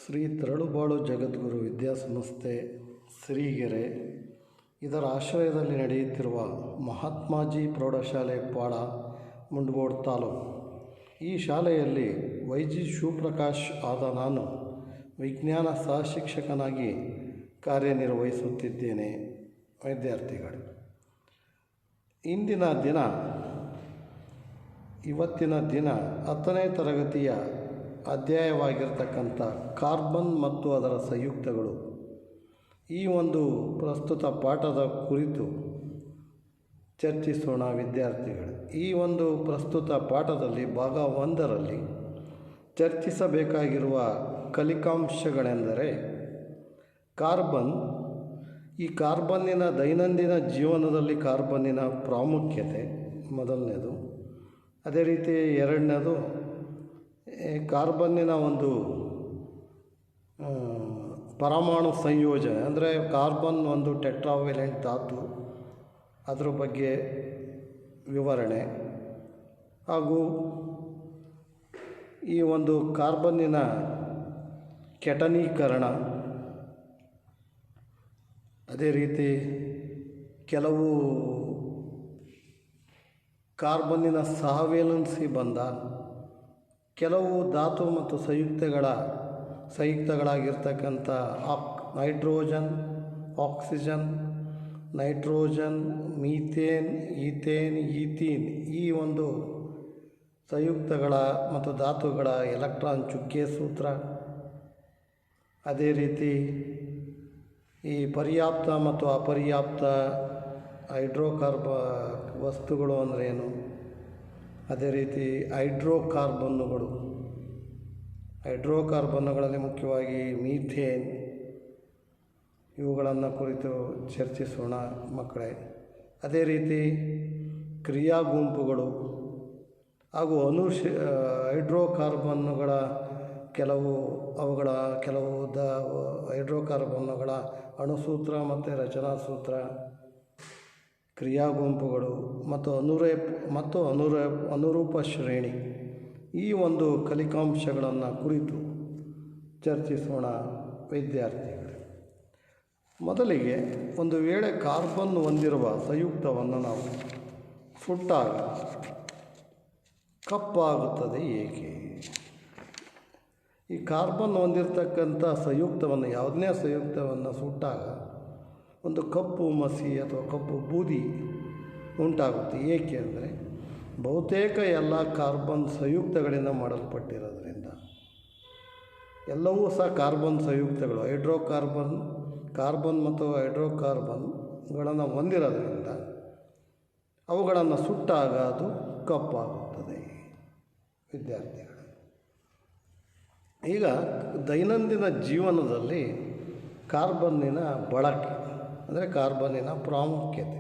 ಶ್ರೀ ತರಳುಬಾಳು ಜಗದ್ಗುರು ವಿದ್ಯಾಸಂಸ್ಥೆ ಸಿರಿಗೆರೆ ಇದರ ಆಶ್ರಯದಲ್ಲಿ ನಡೆಯುತ್ತಿರುವ ಮಹಾತ್ಮಾಜಿ ಪ್ರೌಢಶಾಲೆ ಪಾಳ ಮುಂಡಗೋಡು ತಾಲೂಕು. ಈ ಶಾಲೆಯಲ್ಲಿ ವೈ.ಜಿ. ಶಿವಪ್ರಕಾಶ್ ಆದ ನಾನು ವಿಜ್ಞಾನ ಸಹಶಿಕ್ಷಕನಾಗಿ ಕಾರ್ಯನಿರ್ವಹಿಸುತ್ತಿದ್ದೇನೆ. ವಿದ್ಯಾರ್ಥಿಗಳು, ಇವತ್ತಿನ ದಿನ 10ನೇ ತರಗತಿಯ ಅಧ್ಯಾಯವಾಗಿರ್ತಕ್ಕಂಥ ಕಾರ್ಬನ್ ಮತ್ತು ಅದರ ಸಂಯುಕ್ತಗಳು ಈ ಒಂದು ಪ್ರಸ್ತುತ ಪಾಠದ ಕುರಿತು ಚರ್ಚಿಸೋಣ. ವಿದ್ಯಾರ್ಥಿಗಳು, ಈ ಒಂದು ಪ್ರಸ್ತುತ ಪಾಠದಲ್ಲಿ ಭಾಗ 1ರಲ್ಲಿ ಚರ್ಚಿಸಬೇಕಾಗಿರುವ ಕಲಿಕಾಂಶಗಳೆಂದರೆ ಕಾರ್ಬನ್. ಈ ಕಾರ್ಬನ್ನಿನ ದೈನಂದಿನ ಜೀವನದಲ್ಲಿ ಕಾರ್ಬನ್ನಿನ ಪ್ರಾಮುಖ್ಯತೆ ಮೊದಲನೇದು. ಅದೇ ರೀತಿ ಎರಡನೇದು ಕಾರ್ಬನ್ನಿನ ಒಂದು ಪರಮಾಣು ಸಂಯೋಜನೆ, ಅಂದರೆ ಕಾರ್ಬನ್ ಒಂದು ಟೆಟ್ರಾವೆಲೆಂಟ್ ಧಾತು, ಅದರ ಬಗ್ಗೆ ವಿವರಣೆ, ಹಾಗೂ ಈ ಒಂದು ಕಾರ್ಬನ್ನಿನ ಕೆಟನೀಕರಣ, ಅದೇ ರೀತಿ ಕೆಲವು ಕಾರ್ಬನ್ನಿನ ಸಹವೇಲೆನ್ಸಿ ಬಂಧ, ಕೆಲವು ಧಾತು ಮತ್ತು ಸಂಯುಕ್ತಗಳಾಗಿರ್ತಕ್ಕಂಥ nitrogen, oxygen, nitrogen, methane, ethane, ethene ಈ ಒಂದು ಸಂಯುಕ್ತಗಳ ಮತ್ತು ಧಾತುಗಳ ಎಲೆಕ್ಟ್ರಾನ್ ಚುಕ್ಕೆ ಸೂತ್ರ. ಅದೇ ರೀತಿ ಈ ಪರ್ಯಾಪ್ತ ಮತ್ತು ಅಪರ್ಯಾಪ್ತ ವಸ್ತುಗಳು ಅಂದ್ರೇನು, ಅದೇ ರೀತಿ ಹೈಡ್ರೋಕಾರ್ಬನ್ನುಗಳಲ್ಲಿ ಮುಖ್ಯವಾಗಿ ಮೀಥೇನ್, ಇವುಗಳನ್ನು ಕುರಿತು ಚರ್ಚಿಸೋಣ ಮಕ್ಕಳೇ. ಅದೇ ರೀತಿ ಕ್ರಿಯಾ ಗುಂಪುಗಳು ಹಾಗೂ ಹೈಡ್ರೋಕಾರ್ಬನ್ನುಗಳ ಕೆಲವು ಹೈಡ್ರೋಕಾರ್ಬನ್ನುಗಳ ಅಣುಸೂತ್ರ ಮತ್ತು ರಚನಾ ಸೂತ್ರ, ಕ್ರಿಯಾ ಗುಂಪುಗಳು ಮತ್ತು ಅನುರೂಪ ಶ್ರೇಣಿ, ಈ ಒಂದು ಕಲಿಕಾಂಶಗಳನ್ನು ಕುರಿತು ಚರ್ಚಿಸೋಣ. ವಿದ್ಯಾರ್ಥಿಗಳು, ಮೊದಲಿಗೆ ಒಂದು ವೇಳೆ ಕಾರ್ಬನ್ ಹೊಂದಿರುವ ಸಂಯುಕ್ತವನ್ನು ನಾವು ಸುಟ್ಟಾಗ ಕಪ್ಪಾಗುತ್ತದೆ ಏಕೆ? ಈ ಕಾರ್ಬನ್ ಹೊಂದಿರತಕ್ಕಂಥ ಸಂಯುಕ್ತವನ್ನು, ಯಾವುದನ್ನೇ ಸಂಯುಕ್ತವನ್ನು ಸುಟ್ಟಾಗ ಒಂದು ಕಪ್ಪು ಮಸಿ ಅಥವಾ ಕಪ್ಪು ಬೂದಿ ಉಂಟಾಗುತ್ತೆ. ಏಕೆ ಅಂದರೆ ಬಹುತೇಕ ಎಲ್ಲ ಕಾರ್ಬನ್ ಸಂಯುಕ್ತಗಳಿಂದ ಮಾಡಲ್ಪಟ್ಟಿರೋದ್ರಿಂದ, ಎಲ್ಲವೂ ಸಹ ಕಾರ್ಬನ್ ಸಂಯುಕ್ತಗಳು, ಕಾರ್ಬನ್ ಮತ್ತು ಹೈಡ್ರೋಕಾರ್ಬನ್ಗಳನ್ನು ಹೊಂದಿರೋದ್ರಿಂದ ಅವುಗಳನ್ನು ಸುಟ್ಟಾಗ ಅದು ಕಪ್ಪಾಗುತ್ತದೆ. ವಿದ್ಯಾರ್ಥಿಗಳು, ಈಗ ದೈನಂದಿನ ಜೀವನದಲ್ಲಿ ಕಾರ್ಬನ್ನಿನ ಬಳಕೆ ಅಂದರೆ ಕಾರ್ಬನ್ನಿನ ಪ್ರಾಮುಖ್ಯತೆ,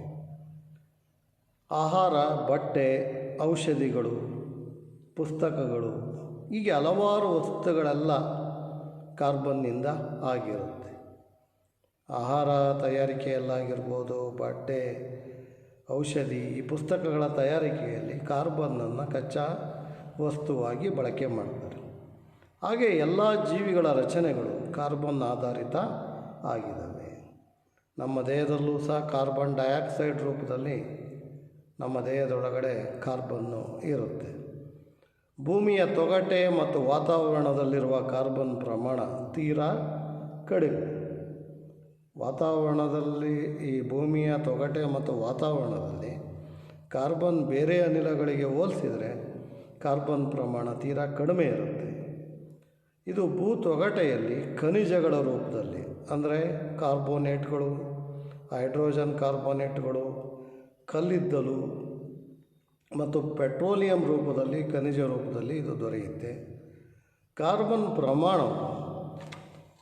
ಆಹಾರ, ಬಟ್ಟೆ, ಔಷಧಿಗಳು, ಪುಸ್ತಕಗಳು, ಹೀಗೆ ಹಲವಾರು ವಸ್ತುಗಳೆಲ್ಲ ಕಾರ್ಬನ್ನಿಂದ ಆಗಿರುತ್ತೆ. ಆಹಾರ ತಯಾರಿಕೆಯಲ್ಲಾಗಿರ್ಬೋದು, ಬಟ್ಟೆ, ಔಷಧಿ, ಈ ಪುಸ್ತಕಗಳ ತಯಾರಿಕೆಯಲ್ಲಿ ಕಾರ್ಬನ್ನನ್ನು ಕಚ್ಚಾ ವಸ್ತುವಾಗಿ ಬಳಕೆ ಮಾಡ್ತಾರೆ. ಹಾಗೆ ಎಲ್ಲ ಜೀವಿಗಳ ರಚನೆಗಳು ಕಾರ್ಬನ್ ಆಧಾರಿತ ಆಗಿದ್ದಾವೆ. ನಮ್ಮ ದೇಹದಲ್ಲೂ ಸಹ ಕಾರ್ಬನ್ ಡೈಆಕ್ಸೈಡ್ ರೂಪದಲ್ಲಿ ನಮ್ಮ ದೇಹದೊಳಗಡೆ ಕಾರ್ಬನ್ನು ಇರುತ್ತೆ. ಭೂಮಿಯ ತೊಗಟೆ ಮತ್ತು ವಾತಾವರಣದಲ್ಲಿರುವ ಕಾರ್ಬನ್ ಪ್ರಮಾಣ ತೀರಾ ಕಡಿಮೆ. ವಾತಾವರಣದಲ್ಲಿ, ಈ ಭೂಮಿಯ ತೊಗಟೆ ಮತ್ತು ವಾತಾವರಣದಲ್ಲಿ ಕಾರ್ಬನ್ ಬೇರೆ ಅನಿಲಗಳಿಗೆ ಹೋಲಿಸಿದರೆ ಕಾರ್ಬನ್ ಪ್ರಮಾಣ ತೀರಾ ಕಡಿಮೆ ಇರುತ್ತೆ. ಇದು ಭೂತೊಗಟೆಯಲ್ಲಿ ಖನಿಜಗಳ ರೂಪದಲ್ಲಿ, ಅಂದರೆ ಕಾರ್ಬೋನೇಟ್ಗಳು, ಹೈಡ್ರೋಜನ್ ಕಾರ್ಬೋನೇಟ್ಗಳು, ಕಲ್ಲಿದ್ದಲು ಮತ್ತು ಪೆಟ್ರೋಲಿಯಂ ರೂಪದಲ್ಲಿ, ಖನಿಜ ರೂಪದಲ್ಲಿ ಇದು ದೊರೆಯುತ್ತೆ. ಕಾರ್ಬನ್ ಪ್ರಮಾಣವು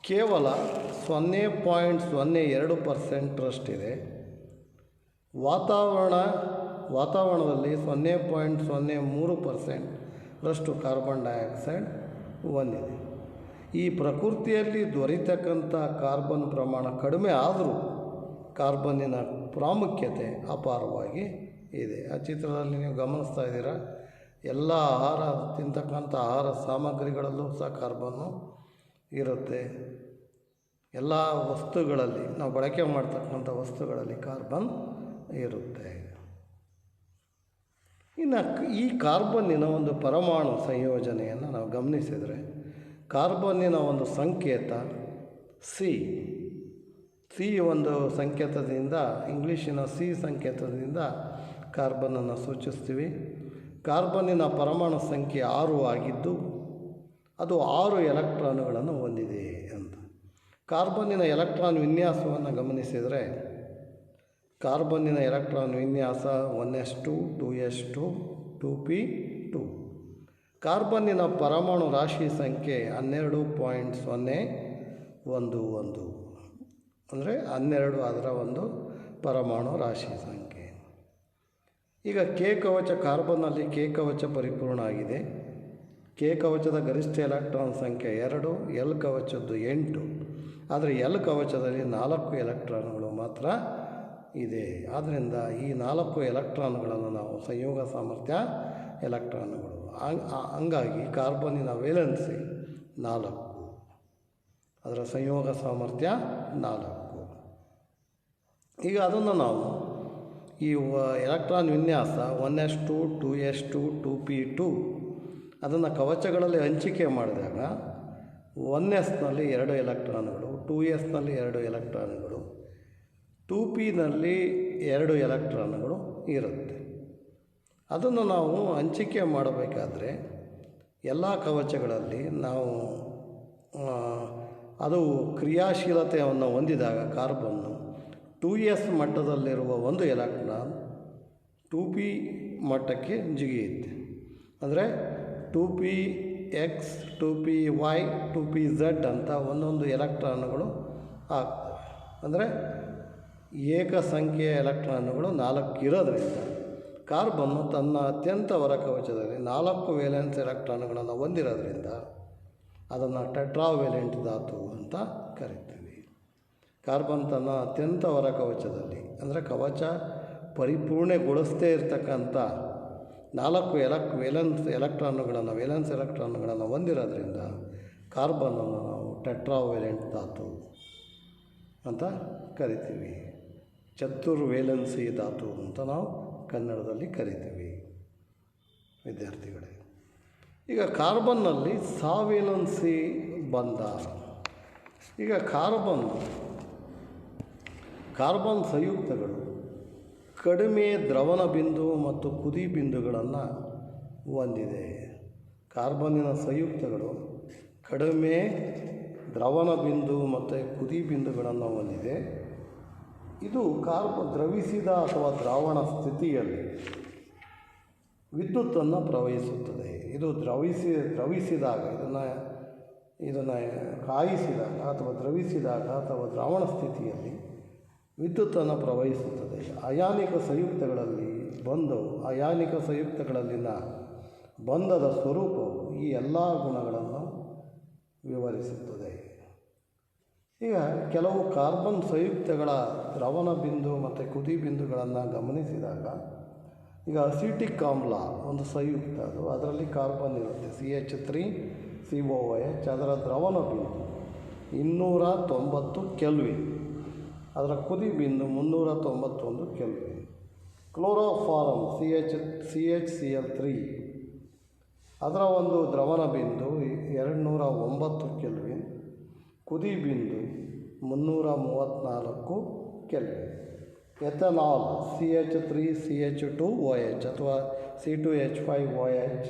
ಕೇವಲ 0.02% ವಾತಾವರಣದಲ್ಲಿ 0.03% ಕಾರ್ಬನ್ ಡೈಆಕ್ಸೈಡ್ ಹೊಂದಿದೆ. ಈ ಪ್ರಕೃತಿಯಲ್ಲಿ ದೊರೆತಕ್ಕಂಥ ಕಾರ್ಬನ್ ಪ್ರಮಾಣ ಕಡಿಮೆ ಆದರೂ ಕಾರ್ಬನ್ನಿನ ಪ್ರಾಮುಖ್ಯತೆ ಅಪಾರವಾಗಿ ಇದೆ. ಆ ಚಿತ್ರದಲ್ಲಿ ನೀವು ಗಮನಿಸ್ತಾ ಇದ್ದೀರಾ, ಎಲ್ಲ ತಿಂತಕ್ಕಂಥ ಆಹಾರ ಸಾಮಗ್ರಿಗಳಲ್ಲೂ ಸಹ ಕಾರ್ಬನ್ನು ಇರುತ್ತೆ. ಎಲ್ಲ ವಸ್ತುಗಳಲ್ಲಿ ನಾವು ಬಳಕೆ ಮಾಡ್ತಕ್ಕಂಥ ವಸ್ತುಗಳಲ್ಲಿ ಕಾರ್ಬನ್ ಇರುತ್ತೆ. ಇನ್ನು ಈ ಕಾರ್ಬನ್ನಿನ ಒಂದು ಪರಮಾಣು ಸಂಯೋಜನೆಯನ್ನು ನಾವು ಗಮನಿಸಿದರೆ ಕಾರ್ಬನ್ನಿನ ಒಂದು ಸಂಕೇತ ಸಿ ಒಂದು ಸಂಕೇತದಿಂದ, ಇಂಗ್ಲೀಷಿನ ಸಿ ಸಂಕೇತದಿಂದ ಕಾರ್ಬನ್ನನ್ನು ಸೂಚಿಸ್ತೀವಿ. ಕಾರ್ಬನ್ನಿನ ಪರಮಾಣು ಸಂಖ್ಯೆ 6 ಆಗಿದ್ದು ಅದು 6 ಎಲೆಕ್ಟ್ರಾನುಗಳನ್ನು ಹೊಂದಿದೆ ಅಂತ. ಕಾರ್ಬನ್ನಿನ ಎಲೆಕ್ಟ್ರಾನ್ ವಿನ್ಯಾಸವನ್ನು ಗಮನಿಸಿದರೆ ಕಾರ್ಬನ್ನಿನ ಎಲೆಕ್ಟ್ರಾನ್ ವಿನ್ಯಾಸ 1s2 2s2 2p2. ಕಾರ್ಬನ್ನಿನ ಪರಮಾಣು ರಾಶಿ ಸಂಖ್ಯೆ 12.011, ಅಂದರೆ 12 ಅದರ ಒಂದು ಪರಮಾಣು ರಾಶಿ ಸಂಖ್ಯೆ. ಈಗ ಕೆ ಕವಚ ಕಾರ್ಬನ್ನಲ್ಲಿ ಕೆ ಕವಚ ಪರಿಪೂರ್ಣ ಆಗಿದೆ. ಕೆ ಕವಚದ ಗರಿಷ್ಠ ಎಲೆಕ್ಟ್ರಾನ್ ಸಂಖ್ಯೆ 2, ಎಲ್ ಕವಚದ್ದು 8. ಆದರೆ ಎಲ್ ಕವಚದಲ್ಲಿ 4 ಎಲೆಕ್ಟ್ರಾನ್ಗಳು ಮಾತ್ರ ಇದೆ. ಆದ್ದರಿಂದ ಈ 4 ಎಲೆಕ್ಟ್ರಾನ್ಗಳನ್ನು ನಾವು ಸಂಯೋಗ ಸಾಮರ್ಥ್ಯ ಎಲೆಕ್ಟ್ರಾನ್ಗಳು. ಹಂಗಾಗಿ ಕಾರ್ಬನ್ನಿನ ವೇಲೆನ್ಸಿ 4, ಅದರ ಸಂಯೋಗ ಸಾಮರ್ಥ್ಯ 4. ಈಗ ಅದನ್ನು ನಾವು ಈ ಎಲೆಕ್ಟ್ರಾನ್ ವಿನ್ಯಾಸ 1s2 2s2 2p2 ಅದನ್ನು ಕವಚಗಳಲ್ಲಿ ಹಂಚಿಕೆ ಮಾಡಿದಾಗ 1sನಲ್ಲಿ 2 ಎಲೆಕ್ಟ್ರಾನ್ಗಳು, 2sನಲ್ಲಿ 2 ಎಲೆಕ್ಟ್ರಾನ್ಗಳು, 2pನಲ್ಲಿ 2 ಎಲೆಕ್ಟ್ರಾನ್ಗಳು ಇರುತ್ತೆ. ಅದನ್ನು ನಾವು ಹಂಚಿಕೆ ಮಾಡಬೇಕಾದ್ರೆ ಎಲ್ಲ ಕವಚಗಳಲ್ಲಿ ನಾವು ಅದು ಕ್ರಿಯಾಶೀಲತೆಯನ್ನು ಹೊಂದಿದಾಗ ಕಾರ್ಬನ್ನು 2s ಮಟ್ಟದಲ್ಲಿರುವ ಒಂದು ಎಲೆಕ್ಟ್ರಾನ್ 2p ಮಟ್ಟಕ್ಕೆ ಜಿಗಿಯುತ್ತೆ. ಅಂದರೆ 2px 2py 2pz ಅಂತ ಒಂದೊಂದು ಎಲೆಕ್ಟ್ರಾನ್ಗಳು ಆಗ್ತವೆ. ಅಂದರೆ ಏಕ ಸಂಖ್ಯೆಯ ಎಲೆಕ್ಟ್ರಾನ್ಗಳು 4 ಇರೋದ್ರಿಂದ ಕಾರ್ಬನ್ನು ತನ್ನ ಅತ್ಯಂತ ಹೊರ ಕವಚದಲ್ಲಿ 4 ವೇಲೆನ್ಸ್ ಎಲೆಕ್ಟ್ರಾನ್ಗಳನ್ನು ಹೊಂದಿರೋದ್ರಿಂದ ಅದನ್ನು ಟೆಟ್ರಾವೇಲೆಂಟ್ ಧಾತು ಅಂತ ಕರಿತೀವಿ. ಕಾರ್ಬನ್ ತನ್ನ ಅತ್ಯಂತ ಹೊರ ಕವಚದಲ್ಲಿ, ಅಂದರೆ ಕವಚ ಪರಿಪೂರ್ಣಗೊಳಿಸದೇ ಇರತಕ್ಕಂಥ 4 ವೇಲೆನ್ಸ್ ಎಲೆಕ್ಟ್ರಾನ್ಗಳನ್ನು ಹೊಂದಿರೋದ್ರಿಂದ ಕಾರ್ಬನ್ನನ್ನು ನಾವು ಟೆಟ್ರಾವೇಲೆಂಟ್ ಧಾತು ಅಂತ ಕರಿತೀವಿ. ಚತುರ್ವೇಲೆನ್ಸಿ ಧಾತು ಅಂತ ನಾವು ಕನ್ನಡದಲ್ಲಿ ಕರಿತೀವಿ ವಿದ್ಯಾರ್ಥಿಗಳೇ. ಈಗ ಕಾರ್ಬನ್ನಲ್ಲಿ ಸಾವೇಲೆನ್ಸಿ ಬಂಧ. ಈಗ ಕಾರ್ಬನ್ ಸಂಯುಕ್ತಗಳು ಕಡಿಮೆ ದ್ರವಣ ಬಿಂದು ಮತ್ತು ಕುದಿ ಬಿಂದುಗಳನ್ನು ಹೊಂದಿದೆ. ಕಾರ್ಬನ್ನಿನ ಸಂಯುಕ್ತಗಳು ಕಡಿಮೆ ದ್ರವಣ ಬಿಂದು ಮತ್ತು ಕುದಿ ಬಿಂದುಗಳನ್ನು ಹೊಂದಿದೆ. ಇದು ದ್ರವಿಸಿದ ಅಥವಾ ದ್ರಾವಣ ಸ್ಥಿತಿಯಲ್ಲಿ ವಿದ್ಯುತ್ತನ್ನು ಪ್ರವಹಿಸುತ್ತದೆ. ಇದು ದ್ರವಿಸಿದಾಗ ಇದನ್ನು ಕಾಯಿಸಿದಾಗ ಅಥವಾ ದ್ರವಿಸಿದಾಗ ಅಥವಾ ದ್ರಾವಣ ಸ್ಥಿತಿಯಲ್ಲಿ ವಿದ್ಯುತ್ತನ್ನು ಪ್ರವಹಿಸುತ್ತದೆ. ಅಯಾನಿಕ ಸಂಯುಕ್ತಗಳಲ್ಲಿನ ಬಂಧದ ಸ್ವರೂಪವು ಈ ಎಲ್ಲ ಗುಣಗಳನ್ನು ವಿವರಿಸುತ್ತದೆ. ಈಗ ಕೆಲವು ಕಾರ್ಬನ್ ಸಂಯುಕ್ತಗಳ ದ್ರವಣ ಬಿಂದು ಮತ್ತು ಕುದಿ ಬಿಂದುಗಳನ್ನು ಗಮನಿಸಿದಾಗ, ಈಗ ಅಸಿಟಿಕ್ ಆಮ್ಲ ಒಂದು ಸಂಯುಕ್ತ, ಅದರಲ್ಲಿ ಕಾರ್ಬನ್ ಇರುತ್ತೆ CH3COOH. ಅದರ ದ್ರವಣ ಬಿಂದು 290 ಕೆಲ್ವಿನ್, ಅದರ ಕುದಿ ಬಿಂದು 391 ಕೆಲ್ವಿನ್. ಕ್ಲೋರೋಫಾರಮ್ CHCl3 ಅದರ ಒಂದು ದ್ರವಣ ಬಿಂದು 209 ಕೆಲ್ವಿನ್, ಕುದಿ ಬಿಂದು 334 ಕೆಲ್ವಿನ್. ಎಥನಾಲ್ CH3CH2OH ಅಥವಾ C2H5OH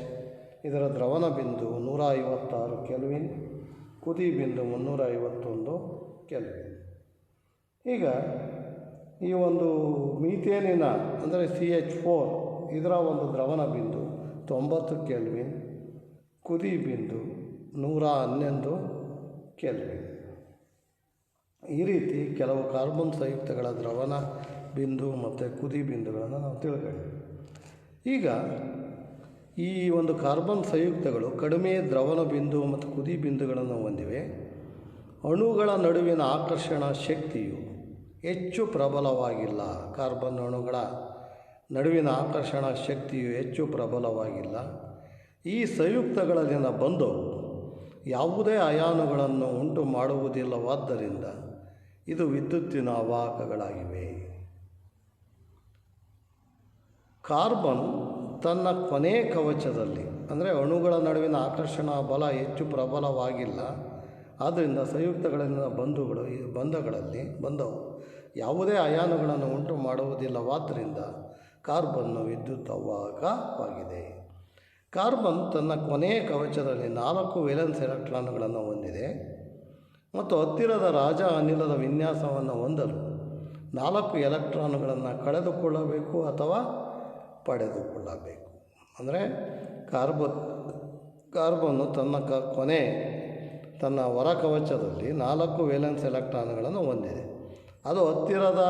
ಇದರ ದ್ರವಣ ಬಿಂದು 156 ಕೆಲ್ವಿನ್, ಕುದಿ ಬಿಂದು 351 ಕೆಲ್ವಿನ್. ಈಗ ಈ ಒಂದು ಮೀಥೇನಿನ ಅಂದರೆ CH4 ಇದರ ಒಂದು ದ್ರವಣ ಬಿಂದು 90 ಕೆಲ್ವಿನ್, ಕುದಿ ಬಿಂದು 111 ಕೆಲ್ವಿನ್. ಈ ರೀತಿ ಕೆಲವು ಕಾರ್ಬನ್ ಸಂಯುಕ್ತಗಳ ದ್ರವಣ ಬಿಂದು ಮತ್ತು ಕುದಿ ಬಿಂದುಗಳನ್ನು ನಾವು ತಿಳ್ಕೊಂಡ್ವಿ. ಈಗ ಈ ಒಂದು ಕಾರ್ಬನ್ ಸಂಯುಕ್ತಗಳು ಕಡಿಮೆ ದ್ರವಣ ಬಿಂದು ಮತ್ತು ಕುದಿ ಬಿಂದುಗಳನ್ನು ಹೊಂದಿವೆ. ಅಣುಗಳ ನಡುವಿನ ಆಕರ್ಷಣಾ ಶಕ್ತಿಯು ಹೆಚ್ಚು ಪ್ರಬಲವಾಗಿಲ್ಲ. ಕಾರ್ಬನ್ ಅಣುಗಳ ನಡುವಿನ ಆಕರ್ಷಣಾ ಶಕ್ತಿಯು ಹೆಚ್ಚು ಪ್ರಬಲವಾಗಿಲ್ಲ. ಈ ಸಂಯುಕ್ತಗಳಲ್ಲಿನ ಬಂಧವು ಯಾವುದೇ ಅಯಾನುಗಳನ್ನು ಉಂಟು ಮಾಡುವುದಿಲ್ಲವಾದ್ದರಿಂದ ಇದು ವಿದ್ಯುತ್ತಿನ ಅವಾಹಕಗಳಾಗಿವೆ. ಕಾರ್ಬನ್ ತನ್ನ ಕೊನೆಯ ಕವಚದಲ್ಲಿ, ಅಂದರೆ ಅಣುಗಳ ನಡುವಿನ ಆಕರ್ಷಣಾ ಬಲ ಹೆಚ್ಚು ಪ್ರಬಲವಾಗಿಲ್ಲ, ಆದ್ದರಿಂದ ಸಂಯುಕ್ತಗಳಲ್ಲಿನ ಬಂಧವು ಯಾವುದೇ ಅಯಾನುಗಳನ್ನು ಉಂಟು ಮಾಡುವುದಿಲ್ಲವಾದ್ದರಿಂದ ಕಾರ್ಬನ್ನು ವಿದ್ಯುತ್ ಅವಾಹಕವಾಗಿದೆ. ಕಾರ್ಬನ್ ತನ್ನ ಕೊನೆಯ ಕವಚದಲ್ಲಿ 4 ವೇಲೆನ್ಸ್ ಎಲೆಕ್ಟ್ರಾನ್ಗಳನ್ನು ಹೊಂದಿದೆ ಮತ್ತು ಹತ್ತಿರದ ರಾಜ ಅನಿಲದ ವಿನ್ಯಾಸವನ್ನು ಹೊಂದಲು 4 ಎಲೆಕ್ಟ್ರಾನ್ಗಳನ್ನು ಕಳೆದುಕೊಳ್ಳಬೇಕು ಅಥವಾ ಪಡೆದುಕೊಳ್ಳಬೇಕು. ಅಂದರೆ ಕಾರ್ಬನ್ನು ತನ್ನ ಹೊರ ಕವಚದಲ್ಲಿ 4 ವೇಲೆನ್ಸ್ ಎಲೆಕ್ಟ್ರಾನ್ಗಳನ್ನು ಹೊಂದಿದೆ. ಅದು ಹತ್ತಿರದ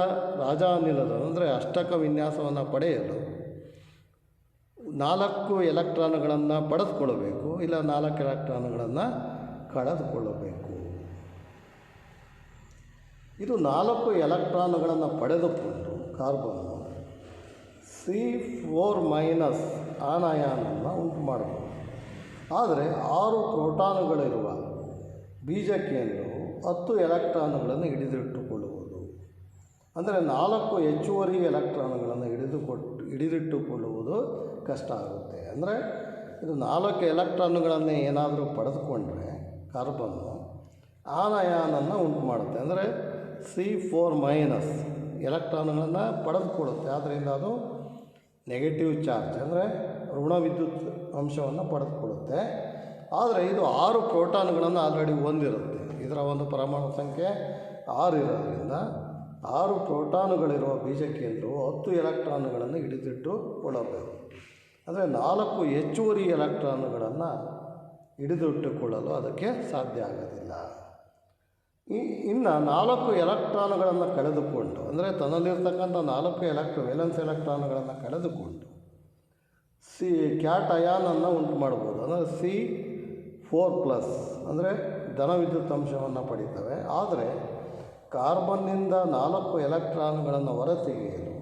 ರಾಜ ಅನಿಲದ ಅಂದರೆ ಅಷ್ಟಕ ವಿನ್ಯಾಸವನ್ನು ಪಡೆಯಲು 4 ಎಲೆಕ್ಟ್ರಾನ್ಗಳನ್ನು ಪಡೆದುಕೊಳ್ಳಬೇಕು, ಇಲ್ಲ 4 ಎಲೆಕ್ಟ್ರಾನ್ಗಳನ್ನು ಕಳೆದುಕೊಳ್ಳಬೇಕು. ಇದು 4 ಎಲೆಕ್ಟ್ರಾನ್ಗಳನ್ನು ಪಡೆದುಕೊಂಡು ಕಾರ್ಬನ್ನು C4- ಆನಯಾನನ್ನು ಉಂಟು ಮಾಡಬಹುದು. ಆದರೆ 6 ಪ್ರೋಟಾನುಗಳಿರುವ ಬೀಜಕೇಂದ್ರವು 10 ಎಲೆಕ್ಟ್ರಾನ್ಗಳನ್ನು ಹಿಡಿದಿಟ್ಟುಕೊಳ್ಳುವುದು. ಅಂದರೆ 4 ಹೆಚ್ಚುವರಿ ಎಲೆಕ್ಟ್ರಾನ್ಗಳನ್ನು ಹಿಡಿದಿಟ್ಟುಕೊಳ್ಳುವುದು ಕಷ್ಟ ಆಗುತ್ತೆ. ಅಂದರೆ ಇದು 4 ಎಲೆಕ್ಟ್ರಾನ್ಗಳನ್ನೇ ಏನಾದರೂ ಪಡೆದುಕೊಂಡ್ರೆ ಕಾರ್ಬನ್ನು ಆನಯಾನನ್ನು ಉಂಟು ಮಾಡುತ್ತೆ. ಅಂದರೆ C4- ಎಲೆಕ್ಟ್ರಾನ್ಗಳನ್ನು ಪಡೆದುಕೊಳ್ಳುತ್ತೆ. ಆದ್ದರಿಂದ ಅದು ನೆಗೆಟಿವ್ ಚಾರ್ಜ್, ಅಂದರೆ ಋಣ ವಿದ್ಯುತ್ ಅಂಶವನ್ನು ಪಡೆದುಕೊಳ್ಳುತ್ತೆ. ಆದರೆ ಇದು 6 ಪ್ರೋಟಾನ್ಗಳನ್ನು ಆಲ್ರೆಡಿ ಹೊಂದಿರುತ್ತೆ. ಇದರ ಒಂದು ಪರಮಾಣು ಸಂಖ್ಯೆ 6 ಇರೋದ್ರಿಂದ 6 ಪ್ರೋಟಾನುಗಳಿರುವ ಬೀಜಕೇಂದ್ರವು 10 ಎಲೆಕ್ಟ್ರಾನ್ಗಳನ್ನು ಹಿಡಿದಿಟ್ಟುಕೊಳ್ಳಬೇಕು. ಅಂದರೆ 4 ಹೆಚ್ಚುವರಿ ಎಲೆಕ್ಟ್ರಾನ್ಗಳನ್ನು ಹಿಡಿದಿಟ್ಟುಕೊಳ್ಳಲು ಅದಕ್ಕೆ ಸಾಧ್ಯ ಆಗೋದಿಲ್ಲ. ಇನ್ನು 4 ಎಲೆಕ್ಟ್ರಾನ್ಗಳನ್ನು ಕಳೆದುಕೊಂಡು, ಅಂದರೆ ತನ್ನಲ್ಲಿರ್ತಕ್ಕಂಥ 4 ವೇಲೆನ್ಸ್ ಎಲೆಕ್ಟ್ರಾನ್ಗಳನ್ನು ಕಳೆದುಕೊಂಡು ಕ್ಯಾಟ್ ಅಯಾನನ್ನು ಉಂಟು ಮಾಡ್ಬೋದು. ಅಂದರೆ C4+, ಅಂದರೆ ಧನ ವಿದ್ಯುತ್ ಅಂಶವನ್ನು ಪಡೀತವೆ. ಆದರೆ ಕಾರ್ಬನ್ನಿಂದ 4 ಎಲೆಕ್ಟ್ರಾನ್ಗಳನ್ನು ಹೊರತೆಗೆಯಲು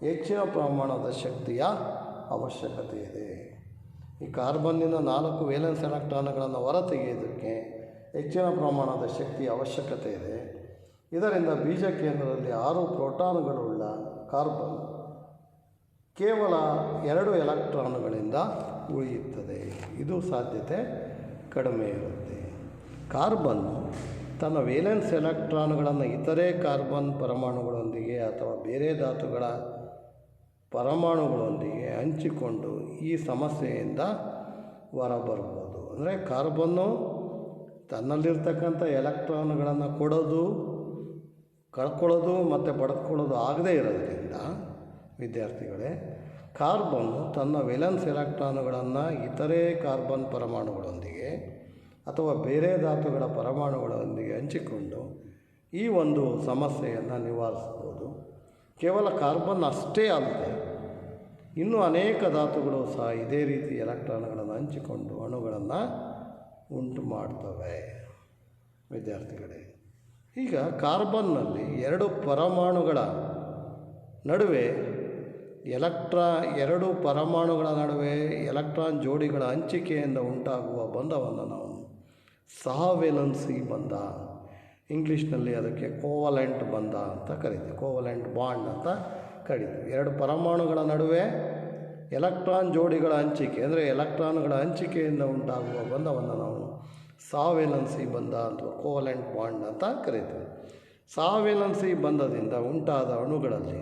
ಹೆಚ್ಚಿನ ಪ್ರಮಾಣದ ಶಕ್ತಿಯ ಅವಶ್ಯಕತೆ ಇದೆ. ಈ ಕಾರ್ಬನ್ನಿಂದ 4 ವೇಲೆನ್ಸ್ ಎಲೆಕ್ಟ್ರಾನ್ಗಳನ್ನು ಹೊರತೆಗೆಯೋದಕ್ಕೆ ಹೆಚ್ಚಿನ ಪ್ರಮಾಣದ ಶಕ್ತಿಯ ಅವಶ್ಯಕತೆ ಇದೆ. ಇದರಿಂದ ಬೀಜ ಕೇಂದ್ರದಲ್ಲಿ 6 ಪ್ರೋಟಾನುಗಳುಳ್ಳ ಕಾರ್ಬನ್ ಕೇವಲ 2 ಎಲೆಕ್ಟ್ರಾನ್ಗಳಿಂದ ಉಳಿಯುತ್ತದೆ. ಇದು ಸಾಧ್ಯತೆ ಕಡಿಮೆ ಇರುತ್ತೆ. ಕಾರ್ಬನ್ನು ತನ್ನ ವೇಲೆನ್ಸ್ ಎಲೆಕ್ಟ್ರಾನ್ಗಳನ್ನು ಇತರೆ ಕಾರ್ಬನ್ ಪರಮಾಣುಗಳೊಂದಿಗೆ ಅಥವಾ ಬೇರೆ ಧಾತುಗಳ ಪರಮಾಣುಗಳೊಂದಿಗೆ ಹಂಚಿಕೊಂಡು ಈ ಸಮಸ್ಯೆಯಿಂದ ಹೊರಬರ್ಬೋದು. ಅಂದರೆ ಕಾರ್ಬನ್ನು ತನ್ನಲ್ಲಿರ್ತಕ್ಕಂಥ ಎಲೆಕ್ಟ್ರಾನ್ಗಳನ್ನು ಕಳ್ಕೊಳ್ಳೋದು ಮತ್ತು ಪಡೆದುಕೊಳ್ಳೋದು ಆಗದೇ ಇರೋದ್ರಿಂದ ವಿದ್ಯಾರ್ಥಿಗಳೇ, ಕಾರ್ಬನ್ನು ತನ್ನ ವೇಲೆನ್ಸ್ ಎಲೆಕ್ಟ್ರಾನ್ಗಳನ್ನು ಇತರೆ ಕಾರ್ಬನ್ ಪರಮಾಣುಗಳೊಂದಿಗೆ ಅಥವಾ ಬೇರೆ ಧಾತುಗಳ ಪರಮಾಣುಗಳೊಂದಿಗೆ ಹಂಚಿಕೊಂಡು ಈ ಒಂದು ಸಮಸ್ಯೆಯನ್ನು ನಿವಾರಿಸ್ಬೋದು. ಕೇವಲ ಕಾರ್ಬನ್ ಅಷ್ಟೇ ಅಲ್ಲದೆ ಇನ್ನೂ ಅನೇಕ ಧಾತುಗಳು ಸಹ ಇದೇ ರೀತಿ ಎಲೆಕ್ಟ್ರಾನ್ಗಳನ್ನು ಹಂಚಿಕೊಂಡು ಅಣುಗಳನ್ನು ಉಂಟು ಮಾಡ್ತವೆ. ವಿದ್ಯಾರ್ಥಿಗಳೇ, ಈಗ ಕಾರ್ಬನ್ನಲ್ಲಿ 2 ಪರಮಾಣುಗಳ ನಡುವೆ 2 ಪರಮಾಣುಗಳ ನಡುವೆ ಎಲೆಕ್ಟ್ರಾನ್ ಜೋಡಿಗಳ ಹಂಚಿಕೆಯಿಂದ ಉಂಟಾಗುವ ಬಂಧವನ್ನು ನಾವು ಸಹವೇಲೆನ್ಸಿ ಬಂಧ, ಇಂಗ್ಲೀಷ್ನಲ್ಲಿ ಅದಕ್ಕೆ ಕೋವಲೆಂಟ್ ಬಂಧ ಅಂತ ಕರಿತೀವಿ, ಕೋವಲೆಂಟ್ ಬಾಂಡ್ ಅಂತ ಕರಿತೀವಿ. 2 ಪರಮಾಣುಗಳ ನಡುವೆ ಎಲೆಕ್ಟ್ರಾನ್ ಜೋಡಿಗಳ ಹಂಚಿಕೆ, ಅಂದರೆ ಎಲೆಕ್ಟ್ರಾನ್ಗಳ ಹಂಚಿಕೆಯಿಂದ ಉಂಟಾಗುವ ಬಂಧವನ್ನು ನಾವು ಸಹವೇಲೆನ್ಸಿ ಬಂಧ ಅಥವಾ ಕೋವಲೆಂಟ್ ಬಾಂಡ್ ಅಂತ ಕರಿತೀವಿ. ಸಹವೇಲೆನ್ಸಿ ಬಂಧದಿಂದ ಉಂಟಾದ ಅಣುಗಳಲ್ಲಿ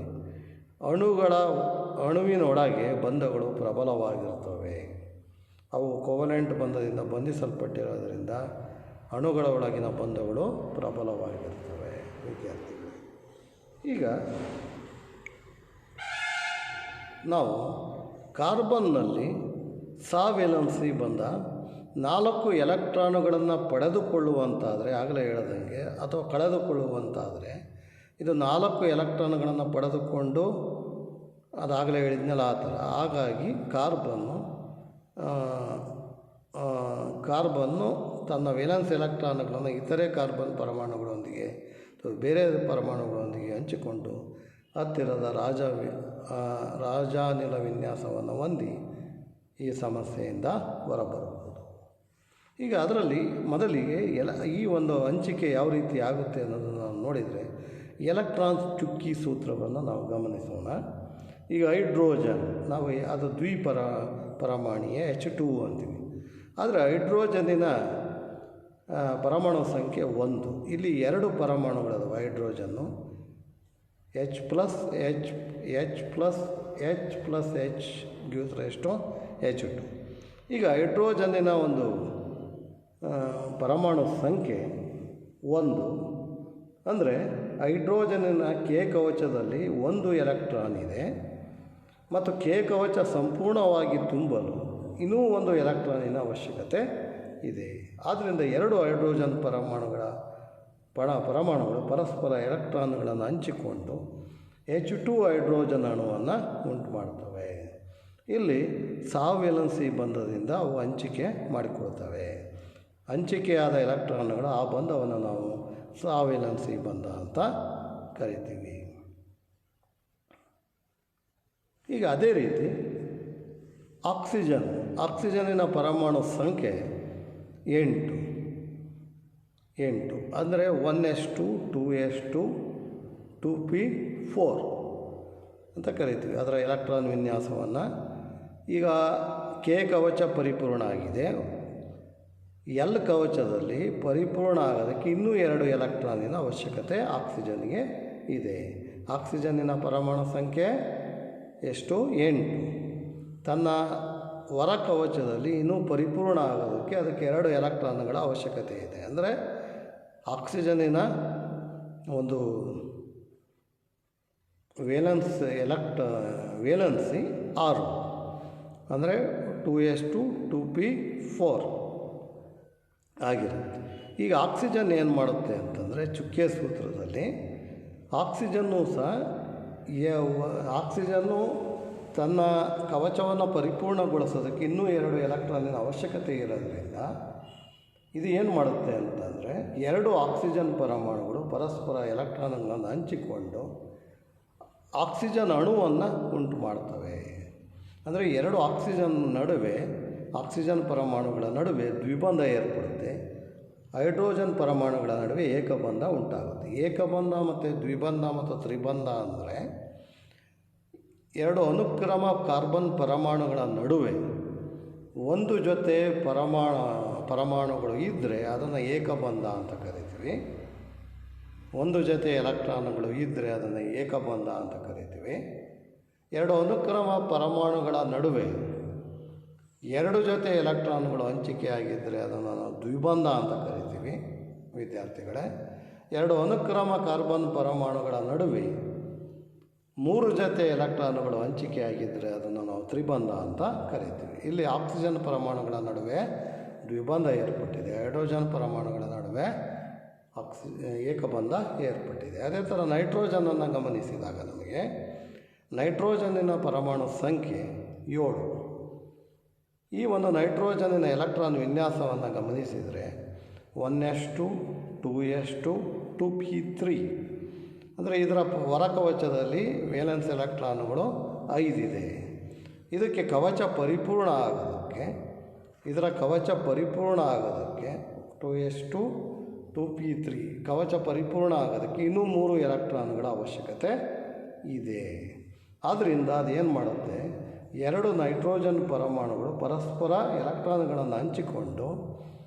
ಅಣುವಿನೊಳಗೆ ಬಂಧಗಳು ಪ್ರಬಲವಾಗಿರ್ತವೆ. ಅವು ಕೋವಲೆಂಟ್ ಬಂಧದಿಂದ ಬಂಧಿಸಲ್ಪಟ್ಟಿರೋದರಿಂದ ಅಣುಗಳ ಒಳಗಿನ ಬಂಧಗಳು ಪ್ರಬಲವಾಗಿರ್ತವೆ. ವಿದ್ಯಾರ್ಥಿಗಳು, ಈಗ ನಾವು ಕಾರ್ಬನ್ನಲ್ಲಿ ಸಹವೇಲೆನ್ಸಿ ಬಂಧ 4 ಎಲೆಕ್ಟ್ರಾನುಗಳನ್ನು ಪಡೆದುಕೊಳ್ಳುವಂತಾದರೆ, ಆಗಲೇ ಹೇಳ್ದಂಗೆ, ಅಥವಾ ಕಳೆದುಕೊಳ್ಳುವಂತಾದರೆ, ಇದು 4 ಎಲೆಕ್ಟ್ರಾನ್ಗಳನ್ನು ಪಡೆದುಕೊಂಡು, ಅದಾಗಲೇ ಹೇಳಿದ್ನಲ್ಲ ಆ ಥರ. ಹಾಗಾಗಿ ಕಾರ್ಬನ್ನು ತನ್ನ ವೇಲೆನ್ಸ್ ಎಲೆಕ್ಟ್ರಾನ್ಗಳನ್ನು ಇತರೆ ಕಾರ್ಬನ್ ಪರಮಾಣುಗಳೊಂದಿಗೆ ಅಥವಾ ಬೇರೆ ಪರಮಾಣುಗಳೊಂದಿಗೆ ಹಂಚಿಕೊಂಡು ಹತ್ತಿರದ ರಾಜಾನಿಲ ವಿನ್ಯಾಸವನ್ನು ಹೊಂದಿ ಈ ಸಮಸ್ಯೆಯಿಂದ ಹೊರಬರಬಹುದು. ಈಗ ಅದರಲ್ಲಿ ಮೊದಲಿಗೆ ಈ ಒಂದು ಹಂಚಿಕೆ ಯಾವ ರೀತಿ ಆಗುತ್ತೆ ಅನ್ನೋದನ್ನು ನಾವು ನೋಡಿದರೆ ಎಲೆಕ್ಟ್ರಾನ್ ಚುಕ್ಕಿ ಸೂತ್ರವನ್ನು ನಾವು ಗಮನಿಸೋಣ. ಈಗ ಹೈಡ್ರೋಜನ್ ನಾವು ಅದು ಪರಮಾಣುಯೇ H2 ಅಂತೀವಿ. ಆದರೆ ಹೈಡ್ರೋಜನ್ನಿನ ಪರಮಾಣು ಸಂಖ್ಯೆ 1. ಇಲ್ಲಿ 2 ಪರಮಾಣುಗಳದಾವೆ. Hydrogen H+H gives rise to H2. ಈಗ ಹೈಡ್ರೋಜನ್ನಿನ ಒಂದು ಪರಮಾಣು ಸಂಖ್ಯೆ 1 ಅಂದರೆ ಹೈಡ್ರೋಜನ್ನಿನ ಕೆ ಕವಚದಲ್ಲಿ 1 ಎಲೆಕ್ಟ್ರಾನ್ ಇದೆ ಮತ್ತು ಕೆ ಕವಚ ಸಂಪೂರ್ಣವಾಗಿ ತುಂಬಲು ಇನ್ನೂ 1 ಎಲೆಕ್ಟ್ರಾನಿನ ಅವಶ್ಯಕತೆ ಇದೆ. ಆದ್ದರಿಂದ 2 ಹೈಡ್ರೋಜನ್ ಪರಮಾಣುಗಳು ಪರಸ್ಪರ ಎಲೆಕ್ಟ್ರಾನ್ಗಳನ್ನು ಹಂಚಿಕೊಂಡು H2 ಹೈಡ್ರೋಜನ್ ಅಣುವನ್ನು ಉಂಟು ಮಾಡ್ತವೆ. ಇಲ್ಲಿ ಸಹವೇಲೆನ್ಸಿ ಬಂಧದಿಂದ ಅವು ಹಂಚಿಕೆ ಮಾಡಿಕೊಳ್ತವೆ. ಹಂಚಿಕೆಯಾದ ಎಲೆಕ್ಟ್ರಾನ್ಗಳ ಆ ಬಂಧವನ್ನು ನಾವು ಸಹವೇಲೆನ್ಸಿ ಬಂಧ ಅಂತ ಕರಿತೀವಿ. ಈಗ ಅದೇ ರೀತಿ ಆಕ್ಸಿಜನ್ನಿನ ಪರಮಾಣು ಸಂಖ್ಯೆ 8 ಅಂದರೆ 1s2 2s2 2p4 ಅಂತ ಕರಿತೀವಿ. ಅದರ ಎಲೆಕ್ಟ್ರಾನ್ ವಿನ್ಯಾಸವನ್ನು ಈಗ ಕೆ ಕವಚ ಪರಿಪೂರ್ಣ ಆಗಿದೆ. ಎಲ್ ಕವಚದಲ್ಲಿ ಪರಿಪೂರ್ಣ ಆಗೋದಕ್ಕೆ ಇನ್ನೂ 2 ಎಲೆಕ್ಟ್ರಾನಿನ ಅವಶ್ಯಕತೆ ಆಕ್ಸಿಜನ್ಗೆ ಇದೆ. ಆಕ್ಸಿಜನ್ನಿನ ಪರಮಾಣು ಸಂಖ್ಯೆ ಎಷ್ಟು? 8. ತನ್ನ ಹೊರ ಕವಚದಲ್ಲಿ ಇನ್ನೂ ಪರಿಪೂರ್ಣ ಆಗೋದಕ್ಕೆ ಅದಕ್ಕೆ 2 ಎಲೆಕ್ಟ್ರಾನ್ಗಳ ಅವಶ್ಯಕತೆ ಇದೆ. ಅಂದರೆ ಆಕ್ಸಿಜನ್ನಿನ ಒಂದು ವೇಲೆನ್ಸಿ 6 ಅಂದರೆ 2s2 2p4 ಆಗಿರುತ್ತೆ. ಈಗ ಆಕ್ಸಿಜನ್ ಏನು ಮಾಡುತ್ತೆ ಅಂತಂದರೆ ಚುಕ್ಕೆ ಸೂತ್ರದಲ್ಲಿ ಆಕ್ಸಿಜನ್ನು ತನ್ನ ಕವಚವನ್ನು ಪರಿಪೂರ್ಣಗೊಳಿಸೋದಕ್ಕೆ ಇನ್ನೂ 2 ಎಲೆಕ್ಟ್ರಾನಿನ ಅವಶ್ಯಕತೆ ಇರೋದ್ರಿಂದ ಇದು ಏನು ಮಾಡುತ್ತೆ ಅಂತಂದರೆ 2 ಆಕ್ಸಿಜನ್ ಪರಮಾಣುಗಳು ಪರಸ್ಪರ ಎಲೆಕ್ಟ್ರಾನ್ಗಳನ್ನು ಹಂಚಿಕೊಂಡು ಆಕ್ಸಿಜನ್ ಅಣುವನ್ನು ಉಂಟು ಮಾಡ್ತವೆ. ಅಂದರೆ 2 ಆಕ್ಸಿಜನ್ ಪರಮಾಣುಗಳ ನಡುವೆ ದ್ವಿಬಂಧ ಏರ್ಪಡುತ್ತೆ. ಹೈಡ್ರೋಜನ್ ಪರಮಾಣುಗಳ ನಡುವೆ ಏಕಬಂಧ ಉಂಟಾಗುತ್ತೆ. ಏಕಬಂಧ ಮತ್ತು ದ್ವಿಬಂಧ ಮತ್ತು ತ್ರಿಬಂಧ ಅಂದರೆ 2 ಅನುಕ್ರಮ ಕಾರ್ಬನ್ ಪರಮಾಣುಗಳ ನಡುವೆ ಒಂದು ಜೊತೆ ಪರಮಾಣುಗಳು ಇದ್ದರೆ ಅದನ್ನು ಏಕಬಂಧ ಅಂತ ಕರಿತೀವಿ. ಒಂದು ಜೊತೆ ಎಲೆಕ್ಟ್ರಾನ್ಗಳು ಇದ್ದರೆ ಅದನ್ನು ಏಕಬಂಧ ಅಂತ ಕರಿತೀವಿ. 2 ಅನುಕ್ರಮ ಪರಮಾಣುಗಳ ನಡುವೆ 2 ಜೊತೆ ಎಲೆಕ್ಟ್ರಾನ್ಗಳು ಹಂಚಿಕೆಯಾಗಿದ್ದರೆ ಅದನ್ನು ನಾವು ದ್ವಿಬಂಧ ಅಂತ ಕರಿತೀವಿ. ವಿದ್ಯಾರ್ಥಿಗಳೇ, 2 ಅನುಕ್ರಮ ಕಾರ್ಬನ್ ಪರಮಾಣುಗಳ ನಡುವೆ 3 ಜೊತೆ ಎಲೆಕ್ಟ್ರಾನ್ಗಳು ಹಂಚಿಕೆಯಾಗಿದ್ದರೆ ಅದನ್ನು ನಾವು ತ್ರಿಬಂಧ ಅಂತ ಕರಿತೀವಿ. ಇಲ್ಲಿ ಆಕ್ಸಿಜನ್ ಪರಮಾಣುಗಳ ನಡುವೆ ದ್ವಿಬಂಧ ಏರ್ಪಟ್ಟಿದೆ. ಹೈಡ್ರೋಜನ್ ಪರಮಾಣುಗಳ ನಡುವೆ ಏಕಬಂಧ ಏರ್ಪಟ್ಟಿದೆ. ಅದೇ ಥರ ನೈಟ್ರೋಜನನ್ನು ಗಮನಿಸಿದಾಗ ನಮಗೆ ನೈಟ್ರೋಜನ್ನಿನ ಪರಮಾಣು ಸಂಖ್ಯೆ 7. ಈ ಒಂದು ನೈಟ್ರೋಜನ್ನಿನ ಎಲೆಕ್ಟ್ರಾನ್ ವಿನ್ಯಾಸವನ್ನು ಗಮನಿಸಿದರೆ 1s2 2s2 2p3 ಅಂದರೆ ಇದರ ಹೊರಕವಚದಲ್ಲಿ ವೇಲೆನ್ಸ್ ಎಲೆಕ್ಟ್ರಾನ್ಗಳು 5 ಇದೆ. ಇದಕ್ಕೆ ಕವಚ ಪರಿಪೂರ್ಣ ಆಗೋದಕ್ಕೆ 2s2 2p3 ಕವಚ ಪರಿಪೂರ್ಣ ಆಗೋದಕ್ಕೆ ಇನ್ನೂ 3 ಎಲೆಕ್ಟ್ರಾನ್ಗಳ ಅವಶ್ಯಕತೆ ಇದೆ. ಆದ್ದರಿಂದ ಅದೇನು ಮಾಡುತ್ತೆ, 2 ನೈಟ್ರೋಜನ್ ಪರಮಾಣುಗಳು ಪರಸ್ಪರ ಎಲೆಕ್ಟ್ರಾನ್ಗಳನ್ನು ಹಂಚಿಕೊಂಡು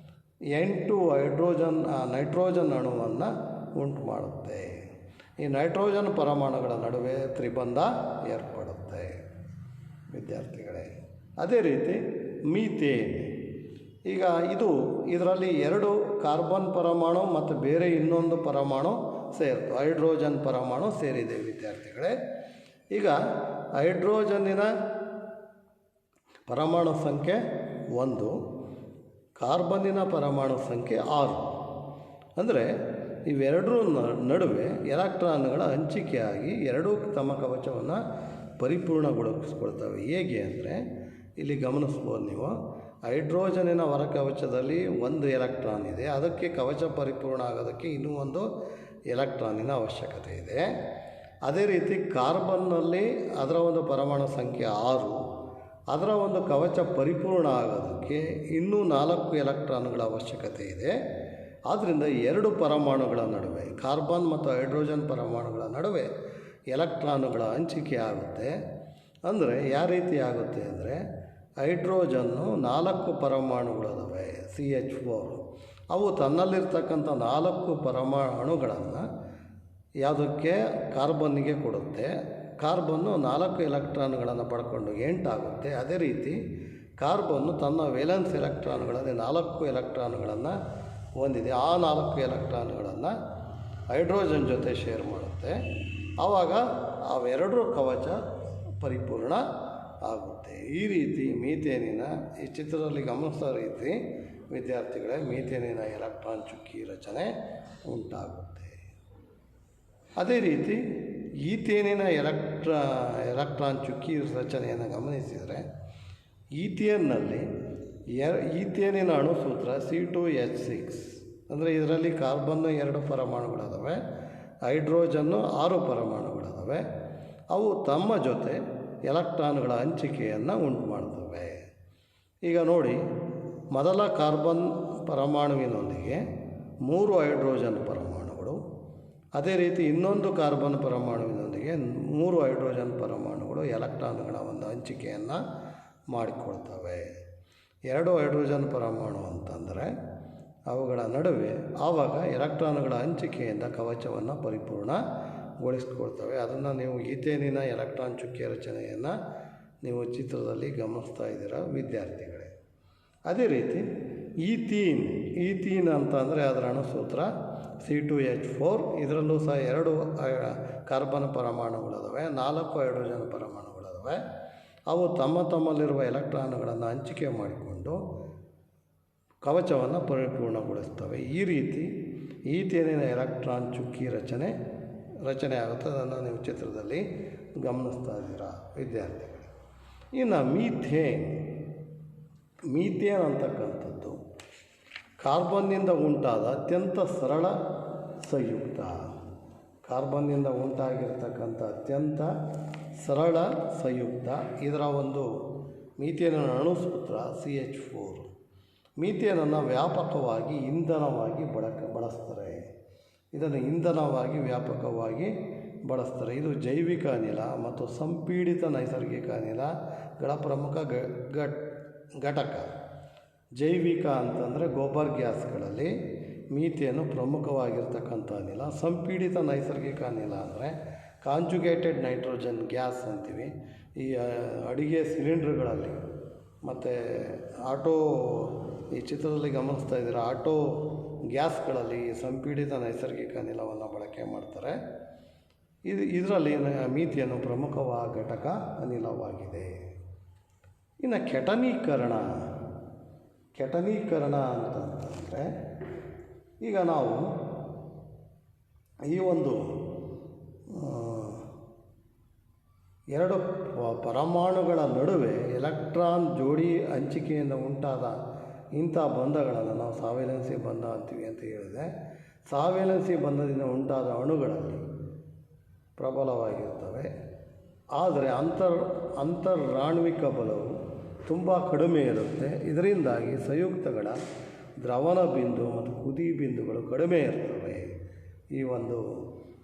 8 ನೈಟ್ರೋಜನ್ ಅಣುವನ್ನು ಉಂಟು ಮಾಡುತ್ತೆ. ಈ ನೈಟ್ರೋಜನ್ ಪರಮಾಣುಗಳ ನಡುವೆ ತ್ರಿಬಂಧ ಏರ್ಪಡುತ್ತೆ. ವಿದ್ಯಾರ್ಥಿಗಳೇ, ಅದೇ ರೀತಿ ಮೀಥೇನ್. ಈಗ ಇದರಲ್ಲಿ 2 ಕಾರ್ಬನ್ ಪರಮಾಣು ಮತ್ತು ಬೇರೆ ಇನ್ನೊಂದು ಪರಮಾಣು ಹೈಡ್ರೋಜನ್ ಪರಮಾಣು ಸೇರಿದೆ. ವಿದ್ಯಾರ್ಥಿಗಳೇ, ಈಗ ಹೈಡ್ರೋಜನ್ನಿನ ಪರಮಾಣು ಸಂಖ್ಯೆ 1, ಕಾರ್ಬನ್ನಿನ ಪರಮಾಣು ಸಂಖ್ಯೆ 6. ಅಂದರೆ ಇವೆರಡರ ನಡುವೆ ಎಲೆಕ್ಟ್ರಾನ್ಗಳ ಹಂಚಿಕೆಯಾಗಿ 2 ತಮ್ಮ ಕವಚವನ್ನು ಪರಿಪೂರ್ಣಗೊಳಿಸ್ಕೊಳ್ತವೆ. ಹೇಗೆ ಅಂದರೆ ಇಲ್ಲಿ ಗಮನಿಸ್ಬೋದು ನೀವು, ಹೈಡ್ರೋಜನಿನ ಹೊರಕವಚದಲ್ಲಿ 1 ಎಲೆಕ್ಟ್ರಾನ್ ಇದೆ. ಅದಕ್ಕೆ ಕವಚ ಪರಿಪೂರ್ಣ ಆಗೋದಕ್ಕೆ ಇನ್ನೂ 1 ಎಲೆಕ್ಟ್ರಾನಿನ ಅವಶ್ಯಕತೆ ಇದೆ. ಅದೇ ರೀತಿ ಕಾರ್ಬನ್ನಲ್ಲಿ ಅದರ ಒಂದು ಪರಮಾಣು ಸಂಖ್ಯೆ 6, ಅದರ ಒಂದು ಕವಚ ಪರಿಪೂರ್ಣ ಆಗೋದಕ್ಕೆ ಇನ್ನೂ 4 ಎಲೆಕ್ಟ್ರಾನ್ಗಳ ಅವಶ್ಯಕತೆ ಇದೆ. ಆದ್ದರಿಂದ 2 ಪರಮಾಣುಗಳ ನಡುವೆ, ಕಾರ್ಬನ್ ಮತ್ತು ಹೈಡ್ರೋಜನ್ ಪರಮಾಣುಗಳ ನಡುವೆ ಎಲೆಕ್ಟ್ರಾನುಗಳ ಹಂಚಿಕೆ ಆಗುತ್ತೆ. ಅಂದರೆ ಯಾವ ರೀತಿ ಆಗುತ್ತೆ ಅಂದರೆ, ಹೈಡ್ರೋಜನ್ನು 4 ಪರಮಾಣುಗಳಿದ್ದಾವೆ CH4. ಅವು ತನ್ನಲ್ಲಿರ್ತಕ್ಕಂಥ 4 ಪರಮಾಣುಗಳನ್ನು ಯಾವುದಕ್ಕೆ ಕಾರ್ಬನ್ನಿಗೆ ಕೊಡುತ್ತೆ. ಕಾರ್ಬನ್ನು 4 ಎಲೆಕ್ಟ್ರಾನ್ಗಳನ್ನು ಪಡ್ಕೊಂಡು 8 ಆಗುತ್ತೆ. ಅದೇ ರೀತಿ ಕಾರ್ಬನ್ನು ತನ್ನ ವೇಲೆನ್ಸ್ ಎಲೆಕ್ಟ್ರಾನ್ಗಳಲ್ಲಿ 4 ಎಲೆಕ್ಟ್ರಾನ್ಗಳನ್ನು ಹೊಂದಿದೆ. ಆ 4 ಎಲೆಕ್ಟ್ರಾನ್ಗಳನ್ನು ಹೈಡ್ರೋಜನ್ ಜೊತೆ ಶೇರ್ ಮಾಡುತ್ತೆ. ಆವಾಗ ಅವೆರಡರ ಕವಚ ಪರಿಪೂರ್ಣ ಆಗುತ್ತೆ. ಈ ರೀತಿ ಮೀಥೇನಿನ ಈ ಚಿತ್ರದಲ್ಲಿ ಗಮನಿಸೋ ರೀತಿ ವಿದ್ಯಾರ್ಥಿಗಳೇ, ಮೀಥೇನಿನ ಎಲೆಕ್ಟ್ರಾನ್ ಚುಕ್ಕಿ ರಚನೆ ಉಂಟಾಗುತ್ತೆ. ಅದೇ ರೀತಿ ಈಥೇನಿನ ಎಲೆಕ್ಟ್ರಾನ್ ಚುಕ್ಕಿ ರಚನೆಯನ್ನು ಗಮನಿಸಿದರೆ, ಈಥೇನ್ನಲ್ಲಿ ಈಥೇನಿನ ಅಣುಸೂತ್ರ C2H6. ಅಂದರೆ ಇದರಲ್ಲಿ ಕಾರ್ಬನ್ನ 2 ಪರಮಾಣುಗಳಿದ್ದಾವೆ, ಹೈಡ್ರೋಜನ್ನು 6 ಪರಮಾಣುಗಳಿದ್ದಾವೆ. ಅವು ತಮ್ಮ ಜೊತೆ ಎಲೆಕ್ಟ್ರಾನ್ಗಳ ಹಂಚಿಕೆಯನ್ನು ಉಂಟು ಮಾಡ್ತವೆ. ಈಗ ನೋಡಿ, ಮೊದಲ ಕಾರ್ಬನ್ ಪರಮಾಣುವಿನೊಂದಿಗೆ 3 ಹೈಡ್ರೋಜನ್ ಪರಮಾಣುಗಳು, ಅದೇ ರೀತಿ ಇನ್ನೊಂದು ಕಾರ್ಬನ್ ಪರಮಾಣುವಿನೊಂದಿಗೆ 3 ಹೈಡ್ರೋಜನ್ ಪರಮಾಣುಗಳು ಎಲೆಕ್ಟ್ರಾನ್ಗಳ ಒಂದು ಹಂಚಿಕೆಯನ್ನು ಮಾಡಿಕೊಳ್ತವೆ. 2 ಹೈಡ್ರೋಜನ್ ಪರಮಾಣು ಅಂತಂದರೆ ಅವುಗಳ ನಡುವೆ ಆವಾಗ ಎಲೆಕ್ಟ್ರಾನ್ಗಳ ಹಂಚಿಕೆಯಿಂದ ಕವಚವನ್ನು ಪರಿಪೂರ್ಣಗೊಳಿಸ್ಕೊಳ್ತವೆ. ಅದನ್ನು ನೀವು ಈಥೇನಿನ ಎಲೆಕ್ಟ್ರಾನ್ ಚುಕ್ಕೆ ರಚನೆಯನ್ನು ನೀವು ಚಿತ್ರದಲ್ಲಿ ಗಮನಿಸ್ತಾ ಇದ್ದೀರ ವಿದ್ಯಾರ್ಥಿಗಳೇ. ಅದೇ ರೀತಿ ಈಥೀನ್ ಅಂತಂದರೆ ಅದರ ಅಣುಸೂತ್ರ C2H4. ಇದರಲ್ಲೂ ಸಹ 2 ಕಾರ್ಬನ್ ಪರಮಾಣುಗಳಿದ್ದಾವೆ, 4 ಹೈಡ್ರೋಜನ್ ಪರಮಾಣುಗಳಿದ್ದಾವೆ. ಅವು ತಮ್ಮಲ್ಲಿರುವ ಎಲೆಕ್ಟ್ರಾನ್ಗಳನ್ನು ಹಂಚಿಕೆ ಮಾಡಿಕೊಂಡು ಕವಚವನ್ನು ಪರಿಪೂರ್ಣಗೊಳಿಸ್ತವೆ. ಈ ರೀತಿ ಈಥೇನಿನ ಎಲೆಕ್ಟ್ರಾನ್ ಚುಕ್ಕಿ ರಚನೆ ಆಗುತ್ತೆ. ಅದನ್ನು ನೀವು ಚಿತ್ರದಲ್ಲಿ ಗಮನಿಸ್ತಾ ಇದ್ದೀರಾ ವಿದ್ಯಾರ್ಥಿಗಳು. ಇನ್ನು ಮೀಥೇನ್ ಅಂತಕ್ಕಂಥದ್ದು ಕಾರ್ಬನ್ನಿಂದ ಉಂಟಾದ ಅತ್ಯಂತ ಸರಳ ಸಂಯುಕ್ತ. ಕಾರ್ಬನ್ನಿಂದ ಉಂಟಾಗಿರ್ತಕ್ಕಂಥ ಅತ್ಯಂತ ಸರಳ ಸಂಯುಕ್ತ. ಇದರ ಒಂದು ಮೀಥೇನಿನ ಅಣುಸೂತ್ರ CH4. ಮೀಥೇನನ್ನು ವ್ಯಾಪಕವಾಗಿ ಇಂಧನವಾಗಿ ಬಳಸ್ತಾರೆ. ಇದನ್ನು ಇಂಧನವಾಗಿ ವ್ಯಾಪಕವಾಗಿ ಬಳಸ್ತಾರೆ. ಇದು ಜೈವಿಕ ಅನಿಲ ಮತ್ತು ಸಂಪೀಡಿತ ನೈಸರ್ಗಿಕ ಅನಿಲಗಳ ಪ್ರಮುಖ ಘಟಕ. ಜೈವಿಕ ಅಂತಂದರೆ ಗೋಬರ್ ಗ್ಯಾಸ್ಗಳಲ್ಲಿ ಮೀಥೇನು ಪ್ರಮುಖವಾಗಿರ್ತಕ್ಕಂಥ ಅನಿಲ. ಸಂಪೀಡಿತ ನೈಸರ್ಗಿಕ ಅನಿಲ ಅಂದರೆ ಕಾಂಜುಗೇಟೆಡ್ ನೈಟ್ರೋಜನ್ ಗ್ಯಾಸ್ ಅಂತೀವಿ. ಈ ಅಡಿಗೆ ಸಿಲಿಂಡ್ರ್ಗಳಲ್ಲಿ ಮತ್ತು ಈ ಚಿತ್ರದಲ್ಲಿ ಗಮನಿಸ್ತಾ ಇದ್ದೀರ, ಆಟೋ ಗ್ಯಾಸ್ಗಳಲ್ಲಿ ಸಂಪೀಡಿತ ನೈಸರ್ಗಿಕ ಅನಿಲವನ್ನು ಬಳಕೆ ಮಾಡ್ತಾರೆ. ಇದರಲ್ಲಿ ಮೀಥೇನು ಪ್ರಮುಖವಾದ ಘಟಕ ಅನಿಲವಾಗಿದೆ. ಇನ್ನು ಕೆಟನೀಕರಣ ಅಂತಂದರೆ, ಈಗ ನಾವು ಈ ಒಂದು 2 ಪರಮಾಣುಗಳ ನಡುವೆ ಎಲೆಕ್ಟ್ರಾನ್ ಜೋಡಿ ಹಂಚಿಕೆಯಿಂದ ಉಂಟಾದ ಇಂಥ ಬಂಧಗಳನ್ನು ನಾವು ಸಾವೇಲೆನ್ಸಿ ಬಂಧ ಅಂತೀವಿ ಅಂತ ಹೇಳಿದೆ. ಸಾವೇಲೆನ್ಸಿ ಬಂಧದಿಂದ ಉಂಟಾದ ಅಣುಗಳಲ್ಲಿ ಪ್ರಬಲವಾಗಿರ್ತವೆ. ಆದರೆ ಅಂತರಾಣ್ವಿಕ ಬಲವು ತುಂಬ ಕಡಿಮೆ ಇರುತ್ತೆ. ಇದರಿಂದಾಗಿ ಸಂಯುಕ್ತಗಳ ದ್ರವಣ ಬಿಂದು ಮತ್ತು ಕುದಿ ಬಿಂದುಗಳು ಕಡಿಮೆ ಇರ್ತವೆ. ಈ ಒಂದು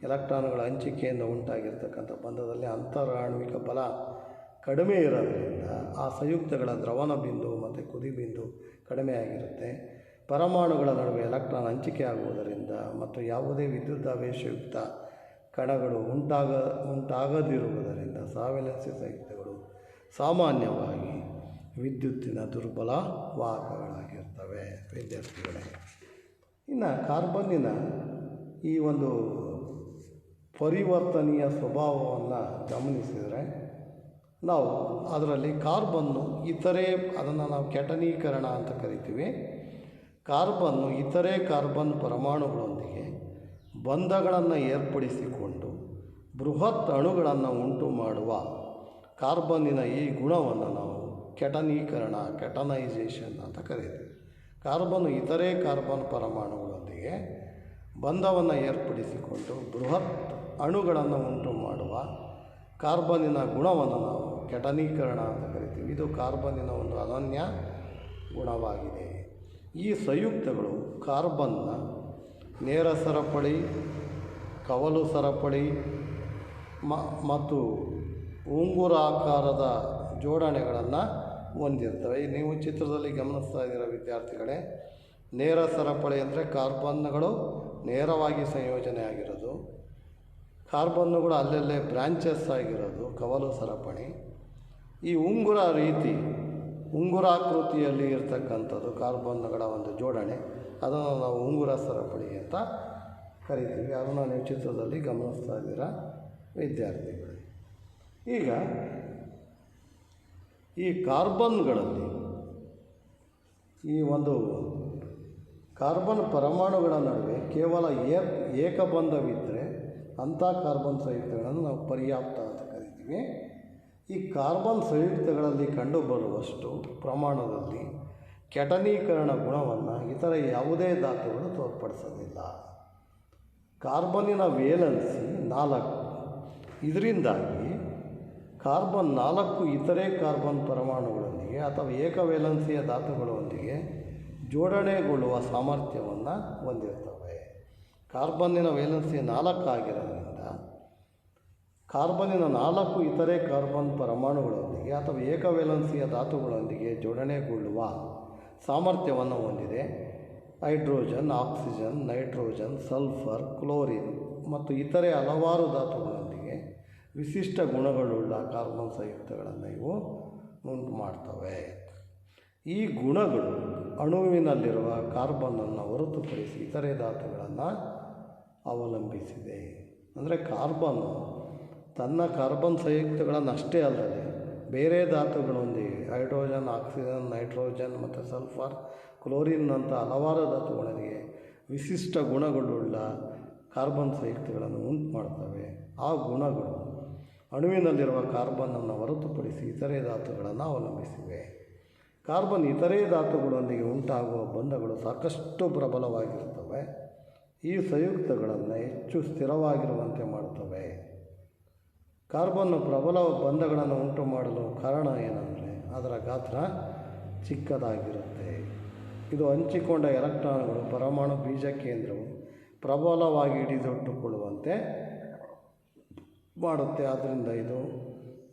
ಎಲೆಕ್ಟ್ರಾನ್ಗಳ ಹಂಚಿಕೆಯಿಂದ ಉಂಟಾಗಿರ್ತಕ್ಕಂಥ ಬಂಧದಲ್ಲಿ ಅಂತರಾಣ್ವಿಕ ಬಲ ಕಡಿಮೆ ಇರೋದರಿಂದ ಆ ಸಂಯುಕ್ತಗಳ ದ್ರವಣ ಬಿಂದು ಮತ್ತು ಕುದಿ ಬಿಂದು ಕಡಿಮೆಯಾಗಿರುತ್ತೆ. ಪರಮಾಣುಗಳ ನಡುವೆ ಎಲೆಕ್ಟ್ರಾನ್ ಹಂಚಿಕೆ ಆಗುವುದರಿಂದ ಮತ್ತು ಯಾವುದೇ ವಿದ್ಯುದಾವೇಶಯುಕ್ತ ಕಣಗಳು ಉಂಟಾಗದಿರುವುದರಿಂದ ಸಾವೇಲೆನ್ಸಿ ಸಂಯುಕ್ತಗಳು ಸಾಮಾನ್ಯವಾಗಿ ವಿದ್ಯುತ್ತಿನ ದುರ್ಬಲ ವಾಹಕಗಳಾಗಿರ್ತವೆ ವಿದ್ಯಾರ್ಥಿಗಳೇ. ಇನ್ನು ಕಾರ್ಬನ್ನಿನ ಈ ಒಂದು ಪರಿವರ್ತನೀಯ ಸ್ವಭಾವವನ್ನು ಗಮನಿಸಿದರೆ ನಾವು ಅದರಲ್ಲಿ ಕಾರ್ಬನ್ನು ಅದನ್ನು ನಾವು ಕೆಟನೀಕರಣ ಅಂತ ಕರಿತೀವಿ. ಕಾರ್ಬನ್ನು ಇತರೆ ಕಾರ್ಬನ್ ಪರಮಾಣುಗಳೊಂದಿಗೆ ಬಂಧಗಳನ್ನು ಏರ್ಪಡಿಸಿಕೊಂಡು ಬೃಹತ್ ಅಣುಗಳನ್ನು ಉಂಟು ಮಾಡುವ ಕಾರ್ಬನ್ನಿನ ಈ ಗುಣವನ್ನು ನಾವು ಕೆಟನೈಸೇಷನ್ ಅಂತ ಕರೀತೀವಿ. ಕಾರ್ಬನ್ನು ಇತರೆ ಕಾರ್ಬನ್ ಪರಮಾಣುಗಳೊಂದಿಗೆ ಬಂಧವನ್ನು ಏರ್ಪಡಿಸಿಕೊಂಡು ಬೃಹತ್ ಅಣುಗಳನ್ನು ಉಂಟು ಮಾಡುವ ಕಾರ್ಬನ್ನಿನ ಗುಣವನ್ನು ನಾವು ಕೆಟನೀಕರಣ ಅಂತ ಕರಿತೀವಿ. ಇದು ಕಾರ್ಬನ್ನಿನ ಒಂದು ಅನನ್ಯ ಗುಣವಾಗಿದೆ. ಈ ಸಂಯುಕ್ತಗಳು ಕಾರ್ಬನ್ನ ನೇರ ಸರಪಳಿ, ಕವಲು ಸರಪಳಿ ಮತ್ತು ಉಂಗುರಾಕಾರದ ಜೋಡಣೆಗಳನ್ನು ಹೊಂದಿರ್ತವೆ. ನೀವು ಚಿತ್ರದಲ್ಲಿ ಗಮನಿಸ್ತಾ ಇದ್ದೀರ ವಿದ್ಯಾರ್ಥಿಗಳೇ. ನೇರ ಸರಪಳಿ ಅಂದರೆ ಕಾರ್ಬನ್ಗಳು ನೇರವಾಗಿ ಸಂಯೋಜನೆ ಆಗಿರೋದು, ಕಾರ್ಬನ್ನುಗಳು ಅಲ್ಲಲ್ಲೇ ಬ್ರಾಂಚಸ್ ಆಗಿರೋದು ಕವಲು ಸರಪಳಿ. ಈ ಉಂಗುರಾಕೃತಿಯಲ್ಲಿ ಇರ್ತಕ್ಕಂಥದ್ದು ಕಾರ್ಬನ್ಗಳ ಒಂದು ಜೋಡಣೆ, ಅದನ್ನು ನಾವು ಉಂಗುರ ಸರಪಳಿ ಅಂತ ಕರಿತೀವಿ. ಅದನ್ನು ನೀವು ಚಿತ್ರದಲ್ಲಿ ಗಮನಿಸ್ತಾ ಇದ್ದೀರ ವಿದ್ಯಾರ್ಥಿಗಳು. ಈಗ ಈ ಕಾರ್ಬನ್ಗಳಲ್ಲಿ ಈ ಒಂದು ಕಾರ್ಬನ್ ಪರಮಾಣುಗಳ ನಡುವೆ ಕೇವಲ ಏಕಬಂಧವಿದ್ದರೆ ಅಂಥ ಕಾರ್ಬನ್ ಸಂಯುಕ್ತಗಳನ್ನು ನಾವು ಪರ್ಯಾಪ್ತ ಅಂತ ಕರಿತೀವಿ. ಈ ಕಾರ್ಬನ್ ಸಂಯುಕ್ತಗಳಲ್ಲಿ ಕಂಡುಬರುವಷ್ಟು ಪ್ರಮಾಣದಲ್ಲಿ ಕೆಟನೀಕರಣ ಗುಣವನ್ನು ಇತರ ಯಾವುದೇ ಧಾತುಗಳು ತೋರ್ಪಡಿಸೋದಿಲ್ಲ. ಕಾರ್ಬನ್ನಿನ ವೇಲೆನ್ಸಿ 4. ಇದರಿಂದಾಗಿ ಕಾರ್ಬನ್ 4 ಇತರೆ ಕಾರ್ಬನ್ ಪರಮಾಣುಗಳೊಂದಿಗೆ ಅಥವಾ ಏಕವೇಲೆನ್ಸಿಯ ಧಾತುಗಳೊಂದಿಗೆ ಜೋಡಣೆಗೊಳ್ಳುವ ಸಾಮರ್ಥ್ಯವನ್ನು ಹೊಂದಿರ್ತವೆ. ಕಾರ್ಬನ್ನಿನ ವೇಲೆನ್ಸಿ 4 ಆಗಿರೋದ್ರಿಂದ ಕಾರ್ಬನ್ನಿನ 4 ಇತರೆ ಕಾರ್ಬನ್ ಪರಮಾಣುಗಳೊಂದಿಗೆ ಅಥವಾ ಏಕವೇಲೆನ್ಸಿಯ ಧಾತುಗಳೊಂದಿಗೆ ಜೋಡಣೆಗೊಳ್ಳುವ ಸಾಮರ್ಥ್ಯವನ್ನು ಹೊಂದಿದೆ. Hydrogen, oxygen, nitrogen, sulphur, chlorine ಮತ್ತು ಇತರೆ ಹಲವಾರು ಧಾತುಗಳೊಂದಿಗೆ ವಿಶಿಷ್ಟ ಗುಣಗಳುಳ್ಳ ಕಾರ್ಬನ್ ಸಂಯುಕ್ತಗಳನ್ನು ಇವು ಉಂಟು ಮಾಡ್ತವೆ. ಈ ಗುಣಗಳು ಅಣುವಿನಲ್ಲಿರುವ ಕಾರ್ಬನ್ನನ್ನು ಹೊರತುಪಡಿಸಿ ಇತರೆ ಧಾತುಗಳನ್ನು ಅವಲಂಬಿಸಿದೆ. ಅಂದರೆ ಕಾರ್ಬನ್ನು ತನ್ನ ಕಾರ್ಬನ್ ಸಂಯುಕ್ತಗಳನ್ನು ಅಷ್ಟೇ ಅಲ್ಲದೆ ಬೇರೆ ಧಾತುಗಳೊಂದಿಗೆ ಹೈಡ್ರೋಜನ್, ಆಕ್ಸಿಜನ್, ನೈಟ್ರೋಜನ್ ಮತ್ತು ಸಲ್ಫರ್, ಕ್ಲೋರಿನ್ನಂಥ ಹಲವಾರು ಧಾತುಗಳೊಂದಿಗೆ ವಿಶಿಷ್ಟ ಗುಣಗಳುಳ್ಳ ಕಾರ್ಬನ್ ಸಂಯುಕ್ತಗಳನ್ನು ಉಂಟು ಮಾಡ್ತವೆ. ಆ ಗುಣಗಳು ಅಣುವಿನಲ್ಲಿರುವ ಕಾರ್ಬನ್ನನ್ನು ಹೊರತುಪಡಿಸಿ ಇತರೆ ಧಾತುಗಳನ್ನು ಅವಲಂಬಿಸಿವೆ. ಕಾರ್ಬನ್ ಇತರೆ ಧಾತುಗಳೊಂದಿಗೆ ಉಂಟಾಗುವ ಬಂಧಗಳು ಸಾಕಷ್ಟು ಪ್ರಬಲವಾಗಿರ್ತವೆ. ಈ ಸಂಯುಕ್ತಗಳನ್ನು ಹೆಚ್ಚು ಸ್ಥಿರವಾಗಿರುವಂತೆ ಮಾಡುತ್ತವೆ. ಕಾರ್ಬನ್ನು ಪ್ರಬಲ ಬಂಧಗಳನ್ನು ಉಂಟು ಮಾಡಲು ಕಾರಣ ಏನಂದರೆ ಅದರ ಗಾತ್ರ ಚಿಕ್ಕದಾಗಿರುತ್ತೆ. ಇದು ಹಂಚಿಕೊಂಡ ಎಲೆಕ್ಟ್ರಾನ್ಗಳು ಪರಮಾಣು ಬೀಜ ಕೇಂದ್ರವು ಪ್ರಬಲವಾಗಿ ಹಿಡಿದಿಟ್ಟುಕೊಳ್ಳುವಂತೆ ಮಾಡುತ್ತೆ. ಆದ್ದರಿಂದ ಇದು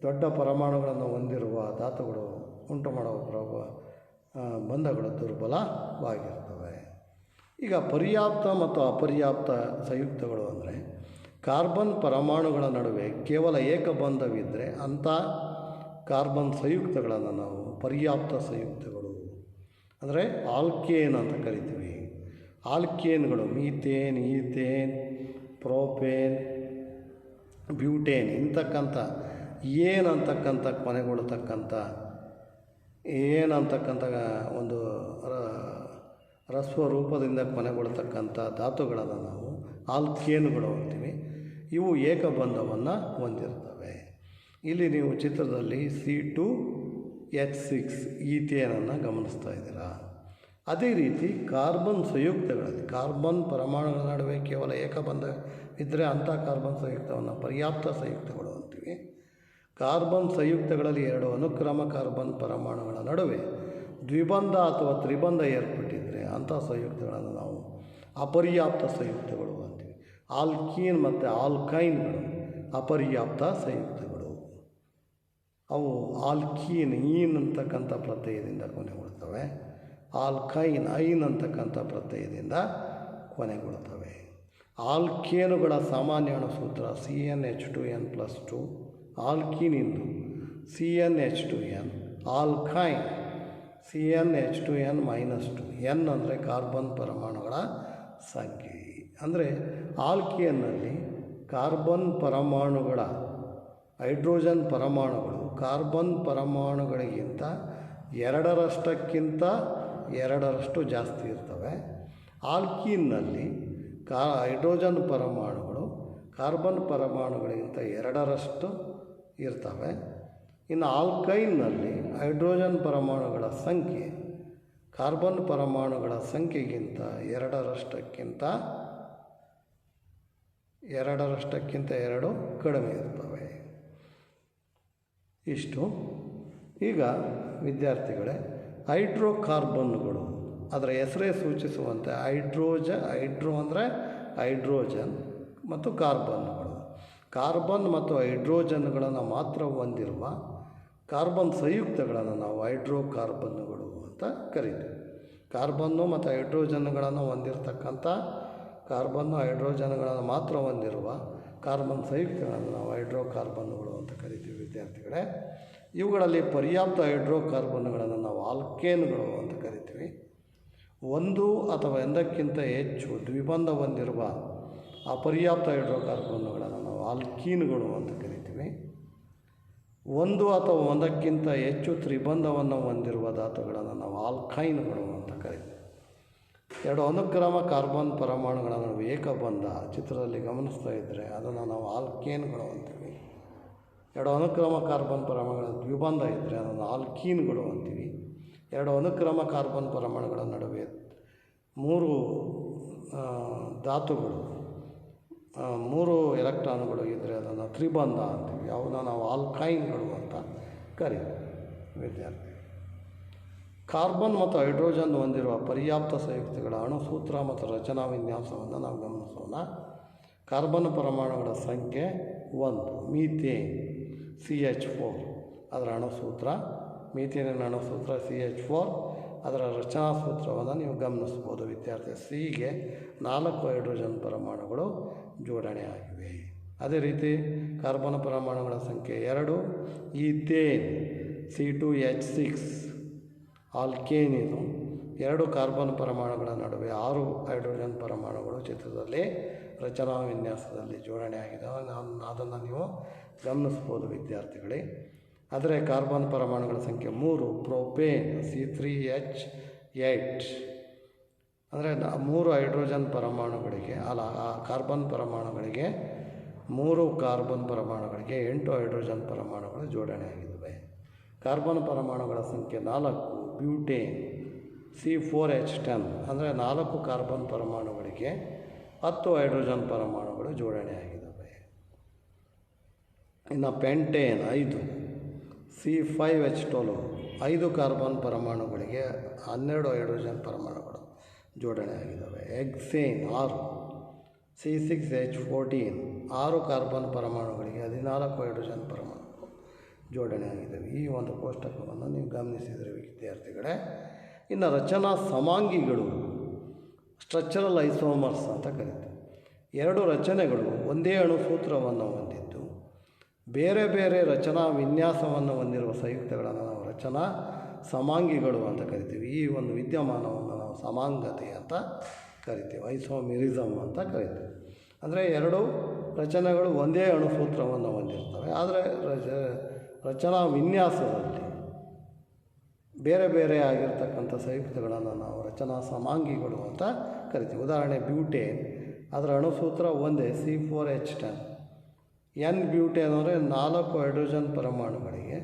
ದೊಡ್ಡ ಪರಮಾಣುಗಳನ್ನು ಹೊಂದಿರುವ ಧಾತುಗಳು ಉಂಟು ಮಾಡುವ ಬಂಧಗಳು ದುರ್ಬಲವಾಗಿರ್ತವೆ. ಈಗ ಪರ್ಯಾಪ್ತ ಮತ್ತು ಅಪರ್ಯಾಪ್ತ ಸಂಯುಕ್ತಗಳು ಅಂದರೆ ಕಾರ್ಬನ್ ಪರಮಾಣುಗಳ ನಡುವೆ ಕೇವಲ ಏಕಬಂಧವಿದ್ದರೆ ಅಂಥ ಕಾರ್ಬನ್ ಸಂಯುಕ್ತಗಳನ್ನು ನಾವು ಪರ್ಯಾಪ್ತ ಸಂಯುಕ್ತಗಳು ಅಂದರೆ ಆಲ್ಕೇನ್ ಅಂತ ಕರಿತೀವಿ. ಆಲ್ಕೇನ್ಗಳು ಮೀಥೇನ್, ಈಥೇನ್, ಪ್ರೋಪೇನ್, ಬ್ಯೂಟೇನ್ ಇಂತಕ್ಕಂಥ ಏನಂತಕ್ಕಂಥ ಒಂದು ರಸ್ವರೂಪದಿಂದ ಕೊನೆಗೊಳ್ತಕ್ಕಂಥ ಧಾತುಗಳನ್ನು ನಾವು ಆಲ್ಕೇನ್ಗಳು ಅಂತೀವಿ. ಇವು ಏಕಬಂಧವನ್ನು ಹೊಂದಿರ್ತವೆ. ಇಲ್ಲಿ ನೀವು ಚಿತ್ರದಲ್ಲಿ C2H6 ಈಥೇನನ್ನು ಗಮನಿಸ್ತಾ ಇದ್ದೀರಾ. ಅದೇ ರೀತಿ ಕಾರ್ಬನ್ ಸಂಯುಕ್ತಗಳಲ್ಲಿ ಕಾರ್ಬನ್ ಪರಮಾಣುಗಳ ನಡುವೆ ಕೇವಲ ಏಕಬಂಧ ಇದ್ದರೆ ಅಂಥ ಕಾರ್ಬನ್ ಸಂಯುಕ್ತವನ್ನು ಪರ್ಯಾಪ್ತ ಸಂಯುಕ್ತಗಳು ಅಂತೀವಿ. ಕಾರ್ಬನ್ ಸಂಯುಕ್ತಗಳಲ್ಲಿ 2 ಅನುಕ್ರಮ ಕಾರ್ಬನ್ ಪರಮಾಣುಗಳ ನಡುವೆ ದ್ವಿಬಂಧ ಅಥವಾ ತ್ರಿಬಂಧ ಏರ್ಪಟ್ಟಿದ್ದರೆ ಅಂಥ ಸಂಯುಕ್ತಗಳನ್ನು ನಾವು ಅಪರ್ಯಾಪ್ತ ಸಂಯುಕ್ತಗಳು ಅಂತೀವಿ. ಆಲ್ಕೀನ್ ಮತ್ತು ಆಲ್ಕೈನ್ಗಳು ಅಪರ್ಯಾಪ್ತ ಸಂಯುಕ್ತಗಳು. ಅವು ಆಲ್ಕೀನ್ ಈನ್ ಅಂತಕ್ಕಂಥ ಪ್ರತ್ಯಯದಿಂದ ಕೊನೆಗೊಳ್ತವೆ, ಆಲ್ಕೈನ್ ಐನ್ ಅಂತಕ್ಕಂಥ ಪ್ರತ್ಯಯದಿಂದ ಕೊನೆಗೊಳ್ತವೆ. ಆಲ್ಕೇನುಗಳ ಸಾಮಾನ್ಯ ಅಣುಸೂತ್ರ CnH2n+2, ಆಲ್ಕೀನಿಂದು CnH2n, alkyne CnH2n-2. n ಅಂದರೆ ಕಾರ್ಬನ್ ಪರಮಾಣುಗಳ ಸಂಖ್ಯೆ. ಅಂದರೆ ಆಲ್ಕೇನ್ನಲ್ಲಿ ಕಾರ್ಬನ್ ಪರಮಾಣುಗಳ ಹೈಡ್ರೋಜನ್ ಪರಮಾಣುಗಳು ಕಾರ್ಬನ್ ಪರಮಾಣುಗಳಿಗಿಂತ 2 ಜಾಸ್ತಿ ಇರ್ತವೆ. ಆಲ್ಕೀನ್ನಲ್ಲಿ ಹೈಡ್ರೋಜನ್ ಪರಮಾಣುಗಳು ಕಾರ್ಬನ್ ಪರಮಾಣುಗಳಿಗಿಂತ 2 ಇರ್ತವೆ. ಇನ್ನು ಆಲ್ಕೈನ್ನಲ್ಲಿ ಹೈಡ್ರೋಜನ್ ಪರಮಾಣುಗಳ ಸಂಖ್ಯೆ ಕಾರ್ಬನ್ ಪರಮಾಣುಗಳ ಸಂಖ್ಯೆಗಿಂತ 2 ಕಡಿಮೆ ಇರ್ತವೆ. ಇಷ್ಟು. ಈಗ ವಿದ್ಯಾರ್ಥಿಗಳೇ, ಹೈಡ್ರೋಕಾರ್ಬನ್ಗಳು ಅದರ ಹೆಸರೇ ಸೂಚಿಸುವಂತೆ ಹೈಡ್ರೋ ಅಂದರೆ ಹೈಡ್ರೋಜನ್ ಮತ್ತು ಕಾರ್ಬನ್ಗಳು. ಕಾರ್ಬನ್ ಮತ್ತು ಹೈಡ್ರೋಜನ್ಗಳನ್ನು ಮಾತ್ರ ಹೊಂದಿರುವ ಕಾರ್ಬನ್ ಸಂಯುಕ್ತಗಳನ್ನು ನಾವು ಹೈಡ್ರೋಕಾರ್ಬನ್ಗಳು ಅಂತ ಕರಿತೀವಿ. ಕಾರ್ಬನ್ನು ಮತ್ತು ಹೈಡ್ರೋಜನ್ಗಳನ್ನು ಹೊಂದಿರತಕ್ಕಂಥ ಕಾರ್ಬನ್ನು ಹೈಡ್ರೋಜನ್ಗಳನ್ನು ಮಾತ್ರ ಹೊಂದಿರುವ ಕಾರ್ಬನ್ ಸಂಯುಕ್ತಗಳನ್ನು ನಾವು ಹೈಡ್ರೋಕಾರ್ಬನ್ಗಳು ಅಂತ ಕರಿತೀವಿ ವಿದ್ಯಾರ್ಥಿಗಳೇ. ಇವುಗಳಲ್ಲಿ ಪರ್ಯಾಪ್ತ ಹೈಡ್ರೋಕಾರ್ಬನ್ಗಳನ್ನು ನಾವು ಆಲ್ಕೇನ್ಗಳು ಅಂತ ಕರಿತೀವಿ. ಒಂದು ಅಥವಾ ಒಂದಕ್ಕಿಂತ ಹೆಚ್ಚು ದ್ವಿಬಂಧ ಹೊಂದಿರುವ ಅಪರ್ಯಾಪ್ತ ಹೈಡ್ರೋಕಾರ್ಬನ್ಗಳನ್ನು ನಾವು ಆಲ್ಕೀನ್ಗಳು ಅಂತ ಕರಿತೀವಿ. ಒಂದು ಅಥವಾ ಒಂದಕ್ಕಿಂತ ಹೆಚ್ಚು ತ್ರಿಬಂಧವನ್ನು ಹೊಂದಿರುವ ಧಾತುಗಳನ್ನು ನಾವು ಆಲ್ಕೈನ್ಗಳು ಅಂತ ಕರಿತೀವಿ. ಎರಡು ಅನುಕ್ರಮ ಕಾರ್ಬನ್ ಪರಮಾಣುಗಳ ನಡುವೆ ಏಕಬಂಧ ಚಿತ್ರದಲ್ಲಿ ಗಮನಿಸ್ತಾ ಇದ್ದರೆ ಅದನ್ನು ನಾವು ಆಲ್ಕೇನ್ಗಳು ಅಂತೀವಿ. ಎರಡು ಅನುಕ್ರಮ ಕಾರ್ಬನ್ ಪರಮಾಣುಗಳ ದ್ವಿಬಂಧ ಇದ್ದರೆ ಅದನ್ನು ಆಲ್ಕೀನ್ಗಳು ಅಂತೀವಿ. ಎರಡು ಅನುಕ್ರಮ ಕಾರ್ಬನ್ ಪರಮಾಣುಗಳ ನಡುವೆ 3 ಧಾತುಗಳು 3 ಎಲೆಕ್ಟ್ರಾನ್ಗಳು ಇದ್ದರೆ ಅದನ್ನು ತ್ರಿಬಂಧ ಅಂತೀವಿ. ಅವನ್ನು ನಾವು ಆಲ್ಕೈನ್ಗಳು ಅಂತ ಕರಿತೀವಿ ವಿದ್ಯಾರ್ಥಿ. ಕಾರ್ಬನ್ ಮತ್ತು ಹೈಡ್ರೋಜನ್ ಹೊಂದಿರುವ ಪರ್ಯಾಪ್ತ ಸಂಯುಕ್ತಗಳ ಅಣುಸೂತ್ರ ಮತ್ತು ರಚನಾ ವಿನ್ಯಾಸವನ್ನು ನಾವು ಗಮನಿಸೋಣ. ಕಾರ್ಬನ್ ಪರಮಾಣುಗಳ ಸಂಖ್ಯೆ 1 ಮೀಥೇನ್ CH4 ಅದರ ಅಣುಸೂತ್ರ. ಮೀಥೇನಿನ ಅಣುಸೂತ್ರ CH4. ಅದರ ರಚನಾ ಸೂತ್ರವನ್ನು ನೀವು ಗಮನಿಸ್ಬೋದು ವಿದ್ಯಾರ್ಥಿ. ಸಿಗೆ 4 ಹೈಡ್ರೋಜನ್ ಪರಮಾಣುಗಳು ಜೋಡಣೆ ಆಗಿವೆ. ಅದೇ ರೀತಿ ಕಾರ್ಬನ್ ಪರಮಾಣುಗಳ ಸಂಖ್ಯೆ 2 ಈಥೇನ್ C2H6 ಆಲ್ಕೇನ್. ಇದು 2 ಕಾರ್ಬನ್ ಪರಮಾಣುಗಳ ನಡುವೆ 6 ಹೈಡ್ರೋಜನ್ ಪರಮಾಣುಗಳು ಚಿತ್ರದಲ್ಲಿ ರಚನಾ ವಿನ್ಯಾಸದಲ್ಲಿ ಜೋಡಣೆ ಆಗಿದ್ದಾವೆ. ಅದನ್ನು ನೀವು ಗಮನಿಸ್ಬೋದು ವಿದ್ಯಾರ್ಥಿಗಳೇ. ಆದರೆ ಕಾರ್ಬನ್ ಪರಮಾಣುಗಳ ಸಂಖ್ಯೆ 3 ಪ್ರೊಪೇನ್ C3H8 ಅಂದರೆ 3 ಹೈಡ್ರೋಜನ್ ಪರಮಾಣುಗಳಿಗೆ ಕಾರ್ಬನ್ ಪರಮಾಣುಗಳಿಗೆ 3 ಕಾರ್ಬನ್ ಪರಮಾಣುಗಳಿಗೆ 8 ಹೈಡ್ರೋಜನ್ ಪರಮಾಣುಗಳು ಜೋಡಣೆ ಆಗಿದ್ದಾವೆ. ಕಾರ್ಬನ್ ಪರಮಾಣುಗಳ ಸಂಖ್ಯೆ 4 ಬ್ಯೂಟೇನ್ C4H10 ಅಂದರೆ 4 ಕಾರ್ಬನ್ ಪರಮಾಣುಗಳಿಗೆ 10 ಹೈಡ್ರೋಜನ್ ಪರಮಾಣುಗಳು ಜೋಡಣೆ ಆಗಿದ್ದಾವೆ. ಇನ್ನು ಪೆಂಟೇನ್ 5 C5H12 5 ಕಾರ್ಬನ್ ಪರಮಾಣುಗಳಿಗೆ 12 ಹೈಡ್ರೋಜನ್ ಪರಮಾಣುಗಳು ಜೋಡಣೆ ಆಗಿದ್ದಾವೆ. ಹೆಕ್ಸೇನ್ 6 C6H14 6 ಕಾರ್ಬನ್ ಪರಮಾಣುಗಳಿಗೆ 14 ಹೈಡ್ರೋಜನ್ ಪರಮಾಣುಗಳು ಜೋಡಣೆ ಆಗಿದ್ದಾವೆ. ಈ ಒಂದು ಕೋಷ್ಟಕವನ್ನು ನೀವು ಗಮನಿಸಿದರೆ ವಿದ್ಯಾರ್ಥಿಗಳೇ. ಇನ್ನು ರಚನಾ ಸಮಾಂಗಿಗಳು ಸ್ಟ್ರಕ್ಚರಲ್ ಐಸೋಮರ್ಸ್ ಅಂತ ಕರೀತಾರೆ. 2 ರಚನೆಗಳು ಒಂದೇ ಅಣುಸೂತ್ರವನ್ನು ಹೊಂದಿದ್ದು ಬೇರೆ ಬೇರೆ ರಚನಾ ವಿನ್ಯಾಸವನ್ನು ಹೊಂದಿರುವ ಸಂಯುಕ್ತಗಳನ್ನು ನಾವು ರಚನಾ ಸಮಾಂಗಿಗಳು ಅಂತ ಕರಿತೀವಿ. ಈ ಒಂದು ವಿದ್ಯಮಾನವನ್ನು ನಾವು ಸಮಾಂಗತೆ ಅಂತ ಕರಿತೀವಿ, ಐಸೋಮೆರಿಸಮ್ ಅಂತ ಕರಿತೀವಿ. ಅಂದರೆ 2 ರಚನೆಗಳು ಒಂದೇ ಅಣುಸೂತ್ರವನ್ನು ಹೊಂದಿರ್ತವೆ, ಆದರೆ ರಚನಾ ವಿನ್ಯಾಸದಲ್ಲಿ ಬೇರೆ ಬೇರೆ ಆಗಿರ್ತಕ್ಕಂಥ ಸಂಯುಕ್ತಗಳನ್ನು ನಾವು ರಚನಾ ಸಮಾಂಗಿಗಳು ಅಂತ ಕರಿತೀವಿ. ಉದಾಹರಣೆ ಬ್ಯೂಟೇನ್, ಅದರ ಅಣುಸೂತ್ರ ಒಂದೇ C4H10. ಎನ್ ಬ್ಯೂಟೇನ್ ಅಂದರೆ 4 ಹೈಡ್ರೋಜನ್ ಪರಮಾಣುಗಳಿಗೆ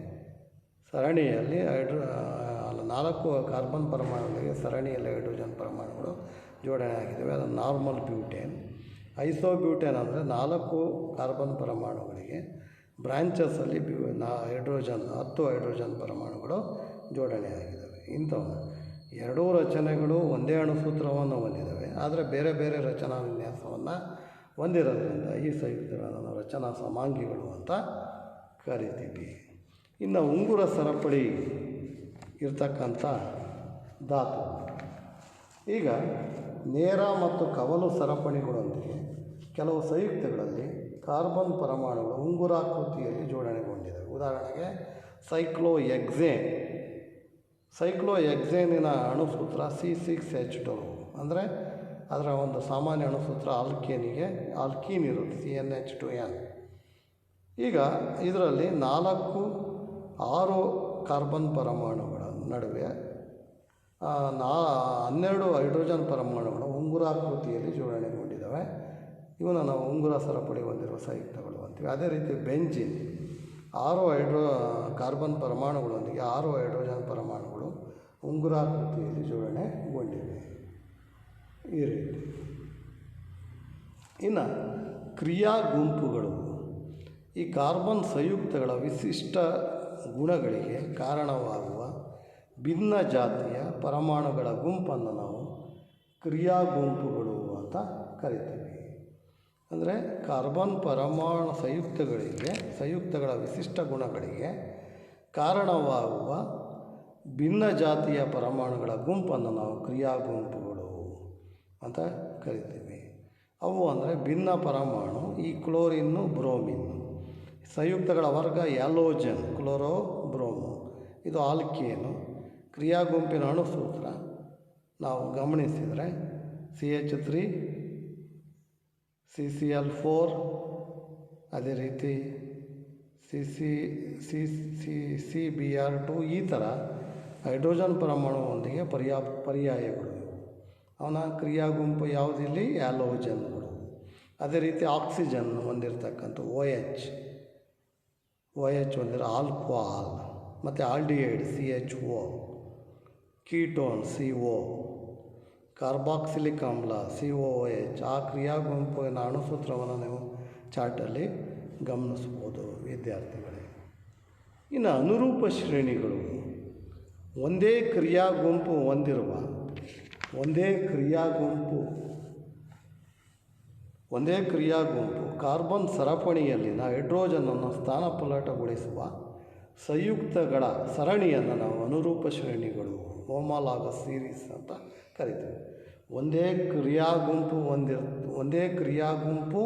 ಸರಣಿಯಲ್ಲಿ 4 ಕಾರ್ಬನ್ ಪರಮಾಣುಗಳಿಗೆ ಸರಣಿಯಲ್ಲಿ ಹೈಡ್ರೋಜನ್ ಪರಮಾಣುಗಳು ಜೋಡಣೆ ಆಗಿದ್ದಾವೆ. ಅದು ನಾರ್ಮಲ್ ಬ್ಯೂಟೇನ್. ಐಸೋಬ್ಯೂಟೇನ್ ಅಂದರೆ 4 ಕಾರ್ಬನ್ ಪರಮಾಣುಗಳಿಗೆ ಬ್ರಾಂಚಸಲ್ಲಿ ಹೈಡ್ರೋಜನ್ 10 ಹೈಡ್ರೋಜನ್ ಪರಮಾಣುಗಳು ಜೋಡಣೆ ಆಗಿದ್ದಾವೆ. ಇಂಥವು 2 ರಚನೆಗಳು ಒಂದೇ ಅಣುಸೂತ್ರವನ್ನು ಹೊಂದಿದ್ದಾವೆ, ಆದರೆ ಬೇರೆ ಬೇರೆ ರಚನಾ ವಿನ್ಯಾಸವನ್ನು ಹೊಂದಿರೋದ್ರಿಂದ ಈ ಸಂಯುಕ್ತಗಳನ್ನು ನಾವು ರಚನಾ ಸಮಾಂಗಿಗಳು ಅಂತ ಕರಿತೀವಿ. ಇನ್ನು ಉಂಗುರ ಸರಪಳಿ ಇರ್ತಕ್ಕಂಥ ಧಾತು. ಈಗ ನೇರ ಮತ್ತು ಕವಲು ಸರಪಣಿಗಳೊಂದಿಗೆ ಕೆಲವು ಸಂಯುಕ್ತಗಳಲ್ಲಿ ಕಾರ್ಬನ್ ಪರಮಾಣುಗಳು ಉಂಗುರಾಕೃತಿಯಲ್ಲಿ ಜೋಡಣೆಗೊಂಡಿವೆ. ಉದಾಹರಣೆಗೆ ಸೈಕ್ಲೋಹೆಕ್ಸೇನಿನ ಅಣುಸೂತ್ರ C6H12 ಅಂದರೆ ಅದರ ಒಂದು ಸಾಮಾನ್ಯ ಅಣುಸೂತ್ರ ಆಲ್ಕೀನ್ ಇರುತ್ತೆ CnH2n. ಈಗ ಇದರಲ್ಲಿ 6 ಕಾರ್ಬನ್ ಪರಮಾಣುಗಳ ನಡುವೆ 12 ಹೈಡ್ರೋಜನ್ ಪರಮಾಣುಗಳು ಉಂಗುರಾಕೃತಿಯಲ್ಲಿ ಜೋಡಣೆಗೊಂಡಿದ್ದಾವೆ. ಇವನ್ನ ನಾವು ಉಂಗುರ ಸರಪಳಿ ಹೊಂದಿರುವ ಸಂಯುಕ್ತಗಳು ಅಂತೀವಿ. ಅದೇ ರೀತಿ ಬೆಂಜಿನ್ 6 ಕಾರ್ಬನ್ ಪರಮಾಣುಗಳೊಂದಿಗೆ 6 ಹೈಡ್ರೋಜನ್ ಪರಮಾಣುಗಳು ಉಂಗುರಾಕೃತಿಯಲ್ಲಿ ಜೋಡಣೆಗೊಂಡಿವೆ. ಈ ರೀತಿ. ಇನ್ನು ಕ್ರಿಯಾ ಗುಂಪುಗಳು. ಈ ಕಾರ್ಬನ್ ಸಂಯುಕ್ತಗಳ ವಿಶಿಷ್ಟ ಗುಣಗಳಿಗೆ ಕಾರಣವಾಗುವ ಭಿನ್ನ ಜಾತಿಯ ಪರಮಾಣುಗಳ ಗುಂಪನ್ನು ನಾವು ಕ್ರಿಯಾ ಗುಂಪುಗಳು ಅಂತ ಕರಿತೀವಿ. ಅಂದರೆ ಕಾರ್ಬನ್ ಪರಮಾಣು ಸಂಯುಕ್ತಗಳ ವಿಶಿಷ್ಟ ಗುಣಗಳಿಗೆ ಕಾರಣವಾಗುವ ಭಿನ್ನ ಜಾತಿಯ ಪರಮಾಣುಗಳ ಗುಂಪನ್ನು ನಾವು ಕ್ರಿಯಾ ಗುಂಪುಗಳು ಅಂತ ಕರಿತೀವಿ. ಅವು ಅಂದರೆ ಭಿನ್ನ ಪರಮಾಣು, ಈ ಕ್ಲೋರಿನ್ನು ಬ್ರೋಮಿನ್. ಸಂಯುಕ್ತಗಳ ವರ್ಗ ಹ್ಯಾಲೋಜನ್, ಕ್ಲೋರೋ ಬ್ರೋಮೋ, ಇದು ಆಲ್ಕೇನು. ಕ್ರಿಯಾ ಗುಂಪಿನ ಅಣುಸೂತ್ರ ನಾವು ಗಮನಿಸಿದರೆ CH3 CCl4, ಅದೇ ರೀತಿ CCCBr2 ಈ ಥರ ಹೈಡ್ರೋಜನ್ ಪರಮಾಣುವೊಂದಿಗೆ ಪರ್ಯಾಯಗಳು. ಅವನ ಕ್ರಿಯಾ ಗುಂಪು ಯಾವುದಿಲ್ಲಿ? ಹ್ಯಾಲೋಜನ್ಗಳು. ಅದೇ ರೀತಿ ಆಕ್ಸಿಜನ್ ಹೊಂದಿರತಕ್ಕಂಥ OH ಹೊಂದಿರೋ ಆಲ್ಕೋಹಾಲ್, ಮತ್ತು aldehyde CHO, ketone CO, carboxylic ಆಮ್ಲ COOH. ಆ ಕ್ರಿಯಾ ಗುಂಪಿನ ಅಣುಸೂತ್ರವನ್ನು ನೀವು ಚಾರ್ಟಲ್ಲಿ ಗಮನಿಸ್ಬೋದು ವಿದ್ಯಾರ್ಥಿಗಳೇ. ಇನ್ನು ಅನುರೂಪ ಶ್ರೇಣಿಗಳು ಒಂದೇ ಕ್ರಿಯಾ ಗುಂಪು ಕಾರ್ಬನ್ ಸರಪಣಿಯಲ್ಲಿನ ಹೈಡ್ರೋಜನನ್ನು ಸ್ಥಾನಪಲ್ಲಟಗೊಳಿಸುವ ಸಂಯುಕ್ತಗಳ ಸರಣಿಯನ್ನು ನಾವು ಅನುರೂಪ ಶ್ರೇಣಿಗಳು, ಹೋಮೋಲಾಗಸ್ ಸೀರೀಸ್ ಅಂತ ಕರಿತೀವಿ. ಒಂದೇ ಕ್ರಿಯಾ ಗುಂಪು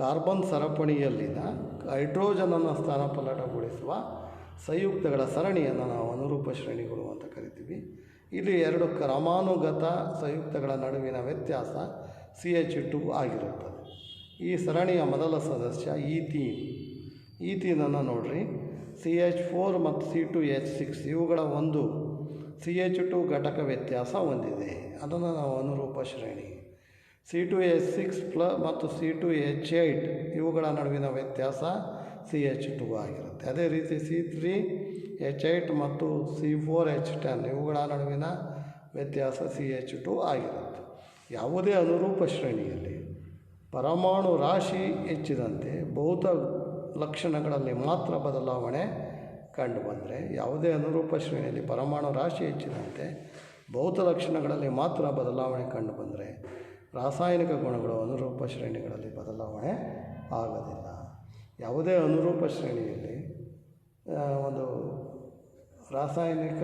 ಕಾರ್ಬನ್ ಸರಪಣಿಯಲ್ಲಿನ ಹೈಡ್ರೋಜನನ್ನು ಸ್ಥಾನಪಲ್ಲಟಗೊಳಿಸುವ ಸಂಯುಕ್ತಗಳ ಸರಣಿಯನ್ನು ನಾವು ಅನುರೂಪ ಶ್ರೇಣಿಗಳು ಅಂತ ಕರಿತೀವಿ. ಇಲ್ಲಿ ಎರಡು ಕ್ರಮಾನುಗತ ಸಂಯುಕ್ತಗಳ ನಡುವಿನ ವ್ಯತ್ಯಾಸ CH2 ಆಗಿರುತ್ತದೆ. ಈ ಸರಣಿಯ ಮೊದಲ ಸದಸ್ಯ ಈಥೀನನ್ನು ನೋಡ್ರಿ. CH4 ಮತ್ತು C2H6 ಇವುಗಳ ಒಂದು CH2 ಘಟಕ ವ್ಯತ್ಯಾಸ ಹೊಂದಿದೆ, ಅದನ್ನು ನಾವು ಅನುರೂಪ ಶ್ರೇಣಿ. C2H6 ಮತ್ತು C2H8 ಇವುಗಳ ನಡುವಿನ ವ್ಯತ್ಯಾಸ CH2 ಆಗಿರುತ್ತೆ. ಅದೇ ರೀತಿ C3H8 ಮತ್ತು C4H10 ಇವುಗಳ ನಡುವಿನ ವ್ಯತ್ಯಾಸ CH2 ಆಗಿರುತ್ತೆ. ಯಾವುದೇ ಅನುರೂಪ ಶ್ರೇಣಿಯಲ್ಲಿ ಪರಮಾಣು ರಾಶಿ ಹೆಚ್ಚಿದಂತೆ ಭೌತ ಲಕ್ಷಣಗಳಲ್ಲಿ ಮಾತ್ರ ಬದಲಾವಣೆ ಕಂಡುಬಂದರೆ, ಯಾವುದೇ ಅನುರೂಪ ಶ್ರೇಣಿಯಲ್ಲಿ ಪರಮಾಣು ರಾಶಿ ಹೆಚ್ಚಿದಂತೆ ಭೌತ ಲಕ್ಷಣಗಳಲ್ಲಿ ಮಾತ್ರ ಬದಲಾವಣೆ ಕಂಡುಬಂದರೆ ರಾಸಾಯನಿಕ ಗುಣಗಳು ಅನುರೂಪ ಶ್ರೇಣಿಗಳಲ್ಲಿ ಬದಲಾವಣೆ ಆಗೋದಿಲ್ಲ. ಯಾವುದೇ ಅನುರೂಪ ಶ್ರೇಣಿಯಲ್ಲಿ ಒಂದು ರಾಸಾಯನಿಕ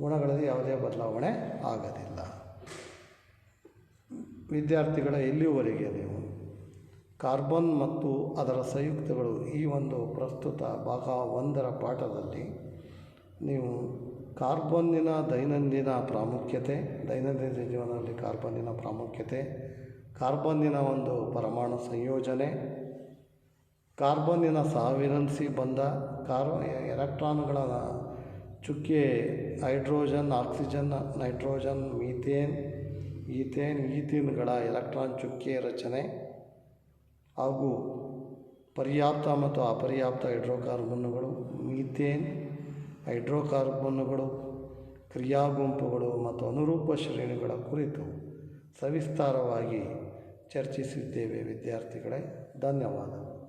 ಗುಣಗಳಲ್ಲಿ ಯಾವುದೇ ಬದಲಾವಣೆ ಆಗೋದಿಲ್ಲ. ವಿದ್ಯಾರ್ಥಿಗಳ ಇಲ್ಲಿಯವರೆಗೆ ನೀವು ಕಾರ್ಬನ್ ಮತ್ತು ಅದರ ಸಂಯುಕ್ತಗಳು ಈ ಒಂದು ಪ್ರಸ್ತುತ ಭಾಗ 1ರ ಪಾಠದಲ್ಲಿ ನೀವು ಕಾರ್ಬನ್ನಿನ ದೈನಂದಿನ ಜೀವನದಲ್ಲಿ ಕಾರ್ಬನ್ನಿನ ಪ್ರಾಮುಖ್ಯತೆ, ಕಾರ್ಬನ್ನಿನ ಒಂದು ಪರಮಾಣು ಸಂಯೋಜನೆ, ಕಾರ್ಬನ್ನಿನ ಸಹವಿಲನ್ಸಿ ಬಂಧ, ಎಲೆಕ್ಟ್ರಾನ್ಗಳ ಚುಕ್ಕೆ ಹೈಡ್ರೋಜನ್, ಆಕ್ಸಿಜನ್, ನೈಟ್ರೋಜನ್, ಈಥೇನ್ಗಳ ಎಲೆಕ್ಟ್ರಾನ್ ಚುಕ್ಕೆ ರಚನೆ ಹಾಗೂ ಪರ್ಯಾಪ್ತ ಮತ್ತು ಅಪರ್ಯಾಪ್ತ ಹೈಡ್ರೋಕಾರ್ಬನ್ನುಗಳು, ಮೀಥೇನ್, ಹೈಡ್ರೋಕಾರ್ಬನ್ನುಗಳು, ಕ್ರಿಯಾ ಗುಂಪುಗಳು ಮತ್ತು ಅನುರೂಪ ಶ್ರೇಣಿಗಳ ಕುರಿತು ಸವಿಸ್ತಾರವಾಗಿ ಚರ್ಚಿಸಿದ್ದೇವೆ ವಿದ್ಯಾರ್ಥಿಗಳೇ. ಧನ್ಯವಾದಗಳು.